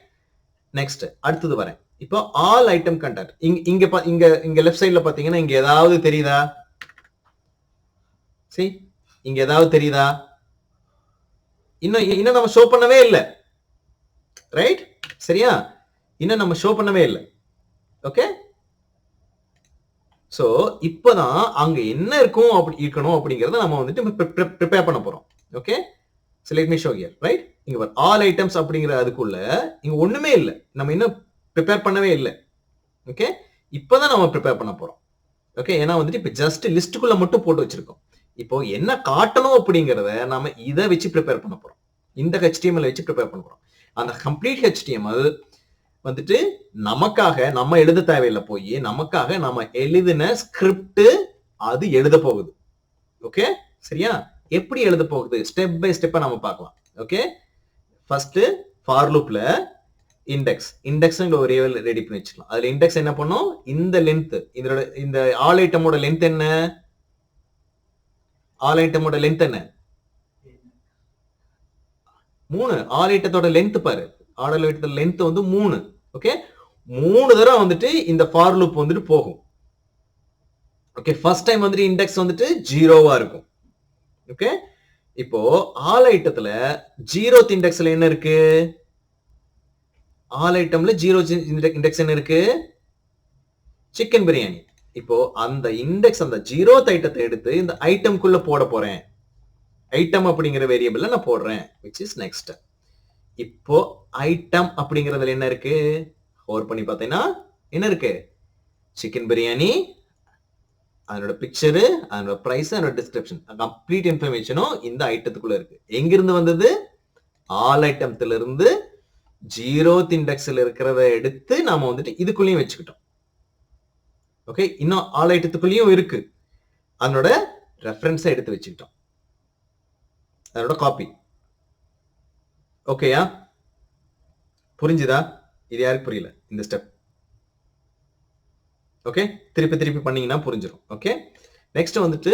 நெக்ஸ்ட் அடுத்தது வரேன். இப்போ ஆல் ஐட்டம் கண்டென்ட் இங்க லெஃப்ட் சைடுல பாத்தீங்கன்னா இங்க ஏதாவது தெரியுதா? see, இங்க ஏதாவது தெரியுதா? இன்னும் நம்ம ஷோ பண்ணவே இல்லை. ரைட்? சரியா? இன்னும் நம்ம ஷோ பண்ணவே இல்லை. ஓகே, சோ இப்பதான் அங்க என்ன இருக்கணும் அப்படிங்கறத நம்ம வந்துட்டு ப்ரிப்பேர் பண்ண போறோம். Okay, so let me show here. Right? இங்க ஆல் ஐட்டம்ஸ் அப்படிங்கிற அதுக்குள்ள இங்க ஒண்ணுமே இல்லை. நம்ம இன்னும் ப்ரிப்பேர் பண்ணவே இல்லை. ஓகே, இப்பதான் நம்ம ப்ரிப்பேர் பண்ண போறோம். ஓகே, ஏன்னா வந்துட்டு இப்ப ஜஸ்ட் லிஸ்டுக்குள்ள மட்டும் போட்டு வச்சிருக்கோம். இப்போ என்ன காட்டணும் அப்படிங்கறத நாம இதை வச்சு ப்ரிப்பேர் பண்ண போறோம். இந்த HTML வச்சு ப்ரிப்பேர் பண்ண போறோம். அந்த கம்ப்ளீட் HTML வந்துட்டு நமக்காக நம்ம எழுத தேவையில்லை. போய் நமக்காக நம்ம எழுதின ஸ்கிரிப்ட் அது எழுத போகுது. ஓகே, சரியா? எப்படி எழுத போகுது? ஸ்டெப் பை ஸ்டெப்பா நம்ம பார்க்கலாம். ஓகே, ஃபர்ஸ்ட் ஃபார் லூப்ல இண்டெக்ஸ் ஒரு ரெடி பண்ணி வச்சுக்கலாம். அதுல இண்டெக்ஸ் என்ன பண்ணும்? இந்த லென்த், இந்த ஆல் ஐட்டமோட லென்த் என்ன? ஆல் ஐட்டமோட லென்த் என்ன? 3 ஆல் ஐட்டத்தோட லென்த் பாரு. ஆர்டர் ஐட்டத்தோட லென்த் வந்து 3. ஓகே 3 தடவை வந்துட்டு இந்த ஃபார் லூப் வந்துட்டு போகும். ஓகே ஃபர்ஸ்ட் டைம் வந்துட்டு இண்டெக்ஸ் வந்துட்டு 0வா இருக்கும். ஓகே இப்போ ஆல் ஐட்டத்துல 0th இண்டெக்ஸ்ல என்ன இருக்கு? ஆல் ஐட்டம்ல 0th இண்டெக்ஸ் என்ன இருக்கு? சிக்கன் பிரியாணி. இப்போ அந்த இண்டெக்ஸ் அந்த 0th ஐட்டத்தை எடுத்து இந்த ஐட்டம்குள்ள போட போறேன். ஐட்டம் அப்படிங்கிற வேரியபிள்ல நான் போடுறேன் which is next. இப்போ ஐட்டம் அப்படிங்கிறதுல என்ன இருக்கு? ஹோவர் பண்ணி பார்த்தீங்கன்னா என்ன இருக்கு? சிக்கன் பிரியாணி, அதனோட பிக்சரு, அதனோட பிரைஸ், அதனோட டிஸ்கிரிப்ஷன், கம்ப்ளீட் இன்ஃபர்மேஷனும் இந்த ஐட்டத்துக்குள்ள இருக்கு. எங்கிருந்து வந்தது? ஆல் ஐட்டத்துல இருந்து 0th இண்டெக்ஸ்ல இருக்கிறத எடுத்து நாம வந்துட்டு இதுக்குள்ளேயும் வச்சுக்கிட்டோம். ஓகே இன்னும் ஆல் ஐட்டத்துக்குள்ளேயும் இருக்கு. அதனோட ரெஃபரன்ஸை எடுத்து வச்சுக்கிட்டோம். அதோட காப்பி. ஓகேயா? புரிஞ்சுதா? இது யாருக்கு புரியல இந்த ஸ்டெப்? ஓகே திருப்பி திருப்பி பண்ணீங்கன்னா புரிஞ்சிடும். ஓகே நெக்ஸ்ட் வந்துட்டு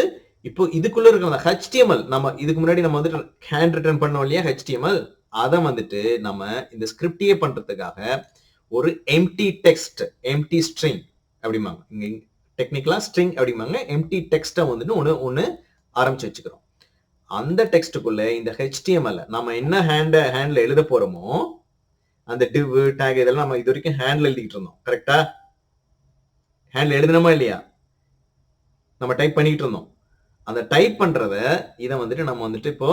இப்போ இதுக்குள்ள இருக்கிற HTML நம்ம இதுக்கு முன்னாடி நம்ம வந்துட்டு ஹேண்ட் ரிட்டர்ன் பண்ணோம் இல்லையா HTML, அதை வந்துட்டு நம்ம இந்த ஸ்கிரிப்டையே பண்றதுக்காக ஒரு எம்டி டெக்ஸ்ட், எம்டி ஸ்ட்ரிங் அப்படிம்பாங்க. இங்க டெக்னிக்கலா ஸ்ட்ரிங் அப்படிம்பாங்க. எம்டி டெக்ஸ்ட்டை வந்துட்டு ஒன்று ஆரம்பிச்சு வச்சுக்கிறோம். அந்த டெக்ஸ்ட்டுக்குள்ள இந்த HTML நம்ம என்ன ஹேண்ட்ல எழுத போறோமோ அந்த div டேக் இதெல்லாம் நம்ம இது வரைக்கும் ஹேண்ட்ல எழுதிட்டு இருந்தோம். கரெக்டா? ஹேண்ட்ல எழுதணுமா இல்லையா? நம்ம டைப் பண்ணிட்டு இருந்தோம். அந்த டைப் பண்றத இதை வந்துட்டு நம்ம வந்துட்டு இப்போ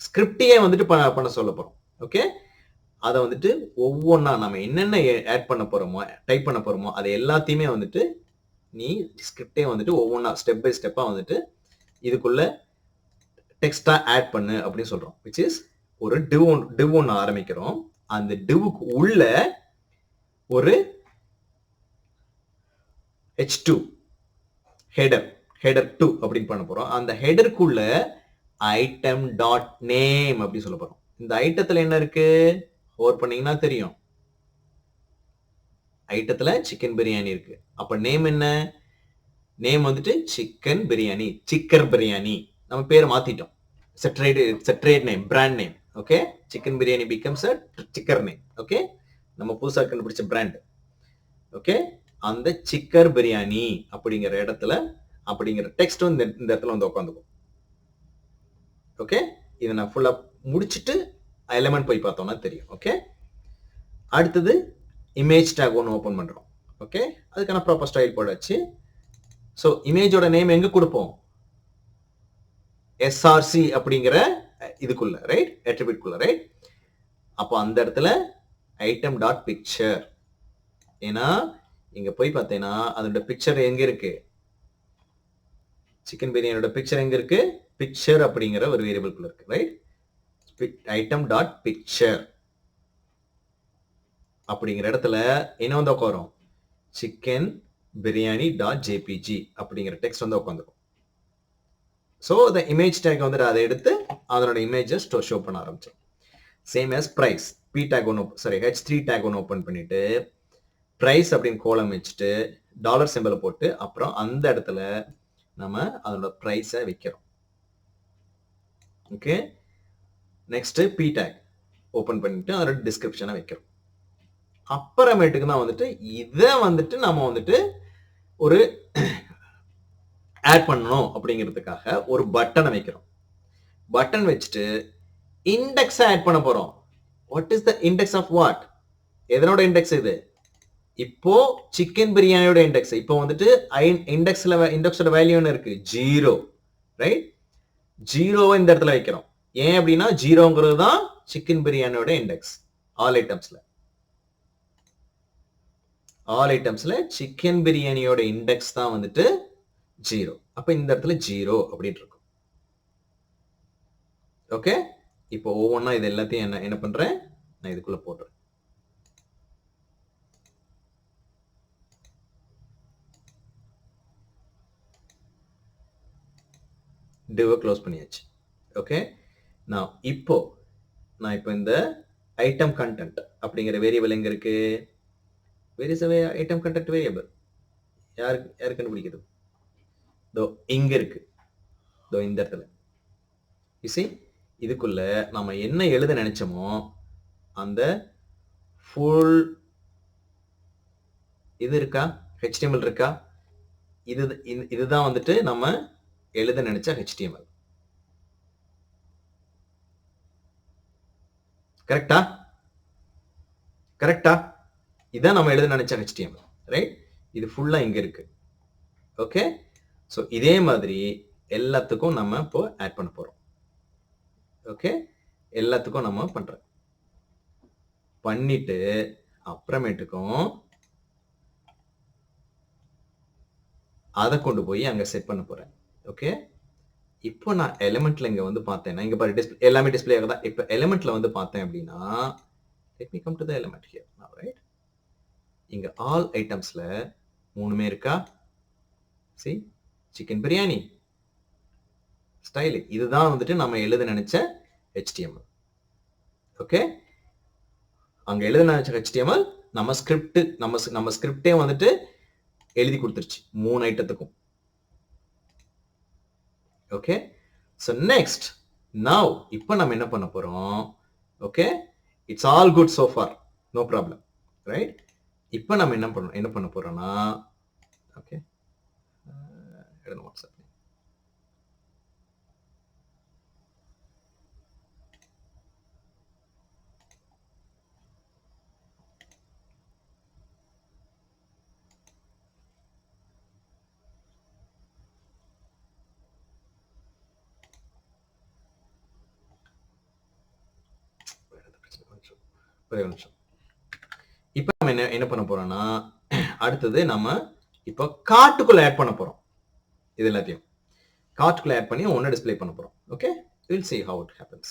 ஸ்கிரிப்டையே வந்துட்டு பண்ண சொல்ல போறோம். ஓகே அதை வந்துட்டு ஒவ்வொன்றா நம்ம என்னென்ன ஆட் பண்ண போறோமோ டைப் பண்ண போறோமோ அதை எல்லாத்தையுமே வந்துட்டு நீ ஸ்கிரிப்டே வந்துட்டு ஒவ்வொன்றா ஸ்டெப் பை ஸ்டெப்பா வந்துட்டு இதுக்குள்ள டெக்ஸ்டா ஆட் பண்ணு அப்படின்னு சொல்றோம். which is ஒரு div ஒன்று ஆரம்பிக்கிறோம். அந்த divக்கு உள்ள ஒரு h2 header 2 அப்படின்னு பண்ண போறோம். அந்த ஹெடருக்குள்ள ஐட்டம் டாட் நேம் அப்படி சொல்ல போறோம். இந்த ஐட்டத்துல என்ன இருக்கு? ஹோவர் பண்ணீங்கன்னா தெரியும். ஐட்டத்துல சிக்கன் பிரியாணி இருக்கு. அப்ப நேம் என்ன? நேம் வந்துட்டு சிக்கன் பிரியாணி, சிக்கர் பிரியாணி. நம்ம பேரை மாத்திட்டோம். Trade name, brand name. Okay chicken biryani becomes a சிக்கர் நேம். ஓகே நம்ம புதுசாக கண்டுபிடிச்ச பிராண்ட். ஓகே அந்த சிக்கர் பிரியாணி அப்படிங்கிற இடத்துல அப்படிங்கிற டெக்ஸ்ட் இந்த இடத்துல வந்து உட்காந்துக்கும். ஓகே இதை நான் ஃபுல்லா முடிச்சுட்டு எலிமெண்ட் போய் பார்த்தோம்னா தெரியும். ஓகே அடுத்தது இமேஜ் டேக் ஒன்று ஓப்பன் பண்றோம். ஓகே அதுக்கான ப்ராப்பர் ஸ்டைல் போடாச்சு. ஸோ இமேஜோட நேம் எங்க கொடுப்போம்? SRC அப்படிங்கிற இதுக்குள்ள ரைட், அட்ரிபியூட்குள்ள ரைட். அப்போ அந்த இடத்துல ஐட்டம் டாட் பிக்சர். ஏன்னா இங்க போய் பார்த்தீங்கன்னா அதோட பிக்சர் எங்க இருக்கு? சிக்கன் பிரியாணியோட பிக்சர் எங்க இருக்கு? பிக்சர் அப்படிங்கிற ஒரு வேரியபிள்குள்ள இருக்கு ரைட். ஐட்டம் டாட் பிக்சர் அப்படிங்கிற இடத்துல என்ன வந்து உட்காரும்? சிக்கன் பிரியாணி டாட் ஜேபிஜி அப்படிங்கிற டெக்ஸ்ட் வந்து உட்காந்துரும். ஸோ அந்த இமேஜ் டேக் வந்துட்டு அதை எடுத்து அதனோட இமேஜை ஷோ பண்ண ஆரம்பிச்சோம். Same as price P tag ஒன்று H3 டேக் ஒன்று ஓப்பன் பண்ணிட்டு ப்ரைஸ் அப்படின்னு கோலம் வச்சுட்டு டாலர் சிம்பிளை போட்டு அப்புறம் அந்த இடத்துல நம்ம அதோட ப்ரைஸை வைக்கிறோம். Okay next P take open பண்ணிட்டு அதோட டிஸ்கிரிப்ஷனை வைக்கிறோம். அப்புறமேட்டுக்கு தான் வந்துட்டு இதை வந்துட்டு நம்ம வந்துட்டு ஒரு ஆட் பண்ணணும் அப்படிங்கிறதுக்காக ஒரு பட்டனை வைக்கிறோம். பட்டன் வச்சுட்டு இண்டெக்ஸை ஆட் பண்ண போறோம். What is the index of what? எதனோட இண்டெக்ஸ் இது? இப்போ சிக்கன் பிரியாணியோட இண்டெக்ஸ். இப்போ வந்துட்டு இண்டெக்ஸோட வேல்யூ என்ன இருக்கு? 0 ரைட். 0வை இந்த இடத்துல வைக்கிறோம். ஏன் அப்படின்னா 0ங்கிறது தான் சிக்கன் பிரியாணியோட இண்டெக்ஸ். ஆல் ஐட்டம்ஸ்ல சிக்கன் பிரியாணியோட இண்டெக்ஸ் தான் வந்துட்டு 0. அப்ப இந்த இடத்துல 0 அப்படின்னு இருக்கும். ஓகே இப்போ ஒவ்வொன்றா இது எல்லாத்தையும் என்ன பண்றேன்? நான் இதுக்குள்ள போடுறேன். டிவ் க்ளோஸ் பண்ணியாச்சு. ஓகே நான் இப்போ இந்த ஐட்டம் கண்டென்ட் அப்படிங்கிற வேரியபிள் எங்க இருக்கு? Where is item content variable? யாரு கண்டுபிடிக்கிறது? இதோ இங்க இருக்கு. இதோ இந்த இடத்துல. You see இதுக்குள்ள நம்ம என்ன எழுத நினைச்சோமோ அந்த ஃபுல் இது இருக்கா, HTML இருக்கா, இதுதான் வந்துட்டு நம்ம எழுத நினைச்ச HTML. கரெக்டா? கரெக்டா? இதான் நம்ம எழுத நினைச்ச HTML, ரைட்? இது ஃபுல்லா இங்க இருக்கு. ஓகே, ஸோ இதே மாதிரி எல்லாத்துக்கும் நம்ம இப்போ ஆட் பண்ண போறோம். ஓகே, எல்லாத்துக்கும் நம்ம பண்றோம். பண்ணிட்டு அப்புறமேட்டுக்கும் அதை கொண்டு போய் அங்க செட் பண்ண போறேன். ஓகே, இப்போ நான் எலிமெண்ட்ல இங்க வந்து பார்த்தேன்னா இங்க பாரு டிஸ்ப்ளே எல்லாமே டிஸ்ப்ளே ஆகுதா. இப்போ எலிமெண்ட்ல வந்து பார்த்தேன் அப்படின்னா let me come to the element here now, right? இங்க ஆல் ஐட்டம்ஸ்ல மூணுமே இருக்கா. see சிக்கன் பிரியாணி ஸ்டைல், இதுதான் வந்துட்டு நம்ம எழுத நினைச்ச HTML. ஓகே, அங்க எழுத நினைச்ச HTML நம்ம ஸ்கிரிப்ட் நம்ம ஸ்கிரிப்டே வந்துட்டு எழுதி கொடுத்துருச்சு மூணு ஐட்டத்துக்கும். ஓகே, ஸோ நெக்ஸ்ட் நவ் இப்போ நம்ம என்ன பண்ண போறோம். Okay, it's all good so far, no problem, right? இப்போ நம்ம என்ன பண்ண போறோம்னா ஓகே வாட்ஸ்அப் ஒரே நிமிஷம். இப்போ நம்ம என்ன பண்ண போறோம்னா அடுத்தது நம்ம இப்போ கார்ட்டுக்குள்ள ஆட் பண்ண போறோம். இது எல்லாத்தையும் கார்ட்டுக்குள்ள ஆட் பண்ணி ஒன்னு டிஸ்ப்ளே பண்ண போறோம். Okay, we'll see how it happens.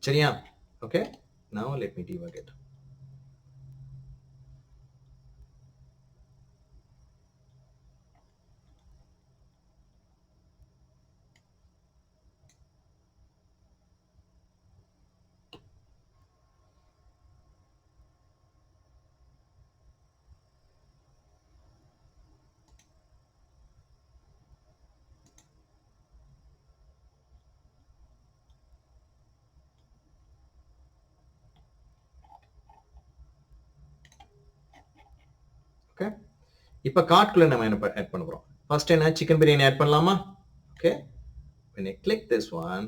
சரியா? Okay, now let me debug it. Okay, இப்போ கார்ட்டுக்குள்ள நம்ம என்ன ஆட் பண்ண போறோம். ஃபர்ஸ்ட் என்ன சிக்கன் பிரியாணி ஆட் பண்ணலாமா. Okay, when I click this one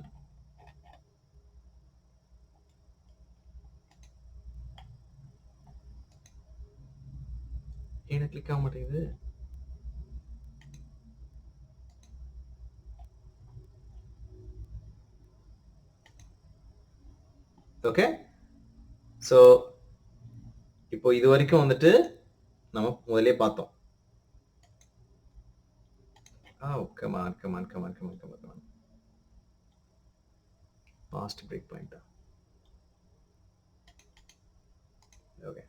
என்ன கிளிக் ஆக மாட்டேங்குது. ஓகே, ஸோ இப்போ இது வரைக்கும் வந்துட்டு நம்ம முதல்ல பார்த்தோம். come on. Fast break point. Okay,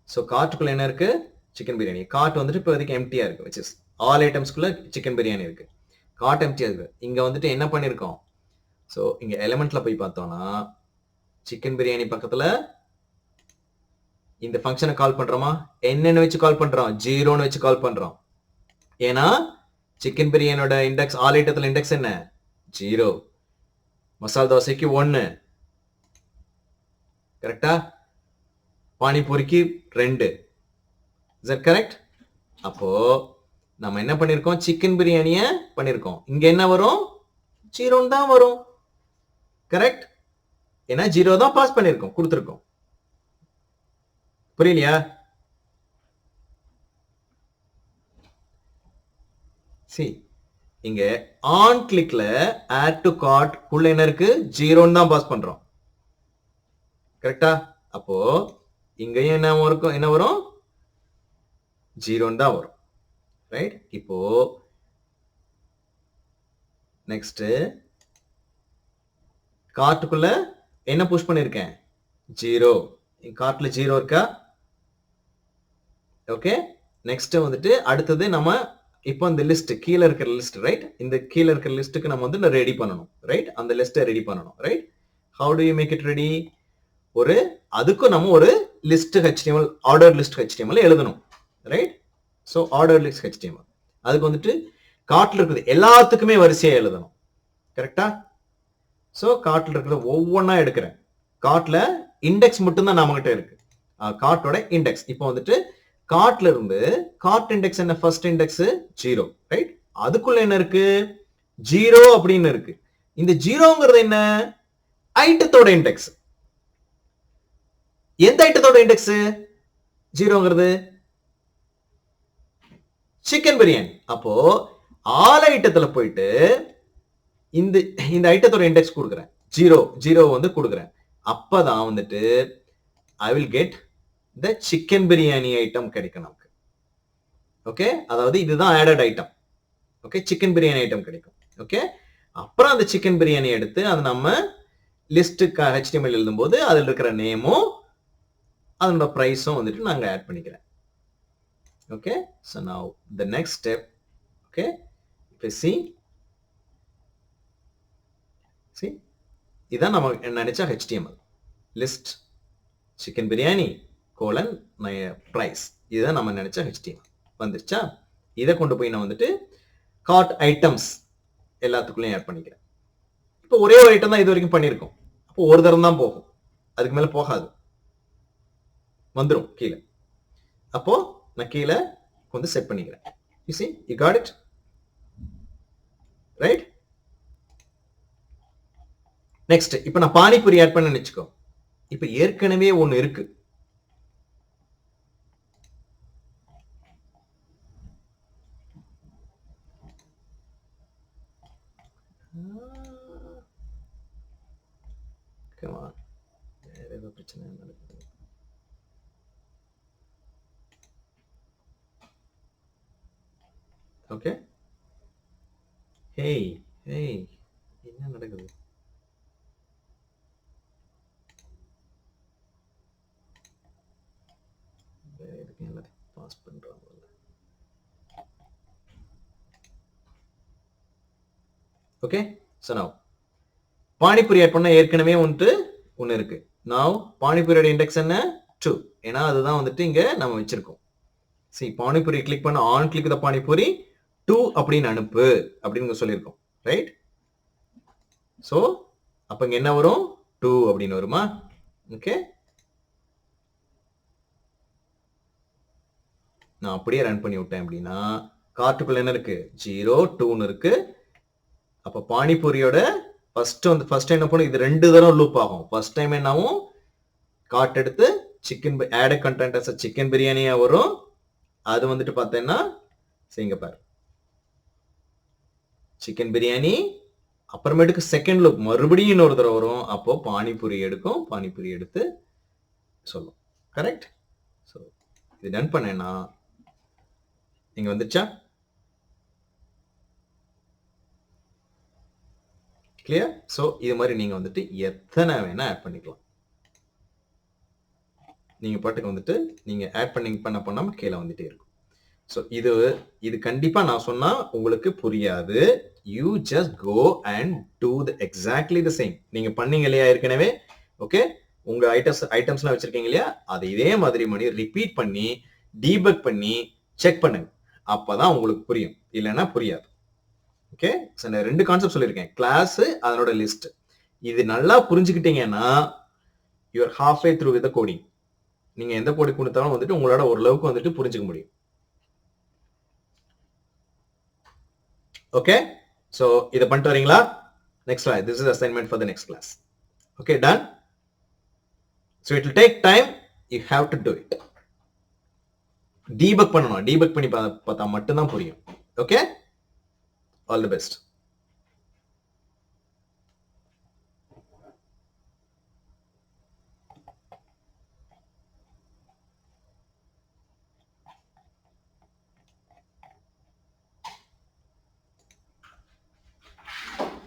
so கார்ட்டுக்குள்ள என்ன இருக்கு, சிக்கன் பிரியாணி. கார்ட் வந்துட்டு இப்போ வரைக்கும் எம்டியா இருக்கு, which is ஆல் ஐட்டம்ஸ்குள்ள சிக்கன் பிரியாணி இருக்கு. கார்ட் எம்டியா இருக்கு. இங்க வந்துட்டு என்ன பண்ணிருக்கோம், ஸோ இங்க எலிமெண்ட்ல போய் பார்த்தோம்னா சிக்கன் பிரியாணி பக்கத்துல இந்த ஃபங்க்ஷனை கால் பண்றோமா, என்னன்னு வச்சு கால் பண்றோம், 0ன்னு வச்சு கால் பண்றோம். ஏன்னா சிக்கன் பிரியாணியோட இண்டெக்ஸ் ஆல் ஐட்டத்துல இண்டெக்ஸ் என்ன 0, மசால் தோசைக்கு 1, கரெக்டா? பானிபூரிக்கு 2, இஸ் தட் கரெக்ட்? அப்போ நம்ம என்ன பண்ணிருக்கோம், சிக்கன் பிரியாணிய பண்ணிருக்கோம். இங்க என்ன வரும், 0 தான் வரும். கரெக்ட்? ஏன்னா 0 தான் பாஸ் பண்ணிருக்கோம், கொடுத்துருக்கோம். புரியலையா? சி இங்க ஆன் கிளிக்ல ஆட் டு கார்ட் உள்ள என்ன இருக்கு, 0ன்னு தான் பாஸ் பண்றோம். கரெக்டா? அப்போ இங்கேயும் என்ன வரும் 0ன்னு தான் வரும், ரைட்? இப்போ நெக்ஸ்ட் கார்ட்டுக்குள்ள என்ன புஷ் பண்ணிருக்கேன் 0 கார்ட்ல 0 இருக்கா ஓகே நெக்ஸ்ட் வந்துட்டு அடுத்தது நம்ம இப்போ இந்த லிஸ்ட் கீழ இருக்கிற லிஸ்ட் ரைட் இந்த கீழ இருக்கிற லிஸ்ட்டுக்கு நம்ம வந்து ரெடி பண்ணணும் ரைட் அந்த லிஸ்ட்டை ரெடி பண்ணணும் right how do you make it ready ஒரு அதுக்கு நம்ம ஒரு list HTML order list HTML எழுதணும் right so order list HTML அதுக்கு வந்துட்டு கார்ட்ல இருக்குது எல்லாத்துக்குமே வரிசையா எழுதணும் கரெக்ட்டா சோ கார்ட்ல இருக்கிற ஒவ்வொண்ணா எடுக்கிறேன் கார்ட்ல இண்டெக்ஸ் மட்டும் தான் நம்மகிட்ட இருக்கு கார்ட்டோட இண்டெக்ஸ் இப்போ வந்துட்டு கார்ட்ல இருந்து கார்ட் இண்டெக்ஸ் என்ன ஃபர்ஸ்ட் இண்டெக்ஸ் 0 ரைட் அதுக்குள்ள என்ன இருக்கு 0 அப்படின்னு இருக்கு இந்த 0ங்கிறது என்ன ஐட்டத்தோட இண்டெக்ஸ் எந்த ஐட்டத்தோட இண்டெக்ஸ் 0ங்கிறது சிக்கன் பிரியாணி அப்போ ஆல் ஐட்டத்துல போயிட்டு இந்த இந்த ஐட்டத்தோட இண்டெக்ஸ் கொடுக்குறேன் 0 வந்து கொடுக்குறேன் அப்பதான் வந்துட்டு I will get the chicken biryani item கிடைக்கும் நமக்கு ஓகே அதாவது இதுதான் added item okay chicken biryani item கிடைக்கும் ஓகே அப்புறம் அந்த சிக்கன் பிரியாணி எடுத்து அது நம்ம லிஸ்ட்டுக்கு HTML எழுதும்போது அதில் இருக்கிற நேமும் அதோட ப்ரைஸும் வந்துட்டு நாங்கள் ஆட் பண்ணிக்கிறேன் okay so now the next step okay இப்போ சி இதான் நம்ம நினைச்ச HTML list chicken biryani colon price இதுதான் நம்ம நினைச்ச HTML வந்துருச்சா இதை கொண்டு போய் நான் வந்துட்டு கார்ட் ஐட்டம்ஸ் எல்லாத்துக்குள்ளேயும் ஆட் பண்ணிக்கிறேன் இப்போ ஒரே ஒரு ஐட்டம் தான் இது வரைக்கும் பண்ணியிருக்கோம் அப்போ ஒரு தரம் தான் போகும் அதுக்கு மேலே போகாது வந்துடும் கீழே அப்போ நான் கீழே வந்து செட் பண்ணிக்கிறேன் you see you got it right next இப்போ நான் பானிபூரி ஆட் பண்ண நினைச்சுக்கோ இப்போ ஏற்கனவே ஒன்று இருக்கு வேற ஏதோ பிரச்சனை நடக்குது ஓகே ஹேய் ஹேய் என்ன நடக்குது எதுக்கு எல்லாத்தையும் பாஸ் பண்றாங்க okay so now panipuri add பண்ண ஏற்கனவே வந்துட்டு ஒன்று இருக்கு நவ் பானிபூரியோட இண்டெக்ஸ் என்ன 2 ஏன்னா அதுதான் வந்துட்டு இங்க நம்ம வச்சிருக்கோம் சி பானிபூரி கிளிக் பண்ண ஆன் கிளிக் த பானிபூரி 2 அப்படின்னு அனுப்பு அப்படின்னு சொல்லியிருக்கோம் ரைட் ஸோ அப்போ இங்க என்ன வரும் 2 அப்படின்னு வருமா ஓகே நான் அப்படியே ரன் பண்ணி விட்டேன் அப்படின்னா கார்ட்டுக்குள்ள என்ன இருக்கு 0 2ன்னு இருக்கு அப்போ பானிபூரியோட ஃபர்ஸ்ட் என்ன பண்ணும் இது 2 தடவை லூப் ஆகும் ஃபர்ஸ்ட் டைம் என்னாவும் கார்ட் எடுத்து chicken add content as chicken பிரியாணியா வரும் அது வந்துட்டு பார்த்தேன்னா செய்யுங்க பாரு சிக்கன் பிரியாணி அப்புறமேட்டுக்கு செகண்ட் லூப் மறுபடியும் இன்னொரு தடவை வரும் அப்போ பானிபூரி எடுக்கும் பானிபூரி எடுத்து சொல்லும் கரெக்ட் ஸோ இது டன் பண்ணேன்னா இங்க வந்துச்சா கிளியர் ஸோ இது மாதிரி நீங்க வந்துட்டு எத்தனை வேணா ஆட் பண்ணிக்கலாம் நீங்க பாட்டுக்கு வந்துட்டு நீங்க ஆட் பண்ணாம கீழே வந்துட்டே இருக்கும் ஸோ இது கண்டிப்பா நான் சொன்னா உங்களுக்கு புரியாது you just go and do exactly the same நீங்க பண்ணீங்க இல்லையா ஏற்கனவே ஓகே உங்க ஐட்டம்ஸ்லாம் வச்சிருக்கீங்க இல்லையா அதை இதே மாதிரி பண்ணி ரிப்பீட் பண்ணி டீபக் பண்ணி செக் பண்ணுங்க அப்பதான் உங்களுக்கு புரியும் இல்லைன்னா புரியாது ஓகே ஸோ நான் 2 கான்செப்ட் சொல்லியிருக்கேன் கிளாஸ் அதனோட லிஸ்ட் இது நல்லா புரிஞ்சுக்கிட்டீங்கன்னா you are halfway through with the coding நீங்க எந்த கோடி கொடுத்தாலும் வந்துட்டு உங்களோட ஓரளவுக்கு வந்துட்டு புரிஞ்சுக்க முடியும் ஓகே ஸோ இதை பண்ணிட்டு வரீங்களா next this is assignment for the next class okay done so it will take time you have to do it debug பண்ணணும் டீபக் பண்ணி பார்த்தா மட்டும்தான் புரியும் ஓகே ஆல் தி பெஸ்ட்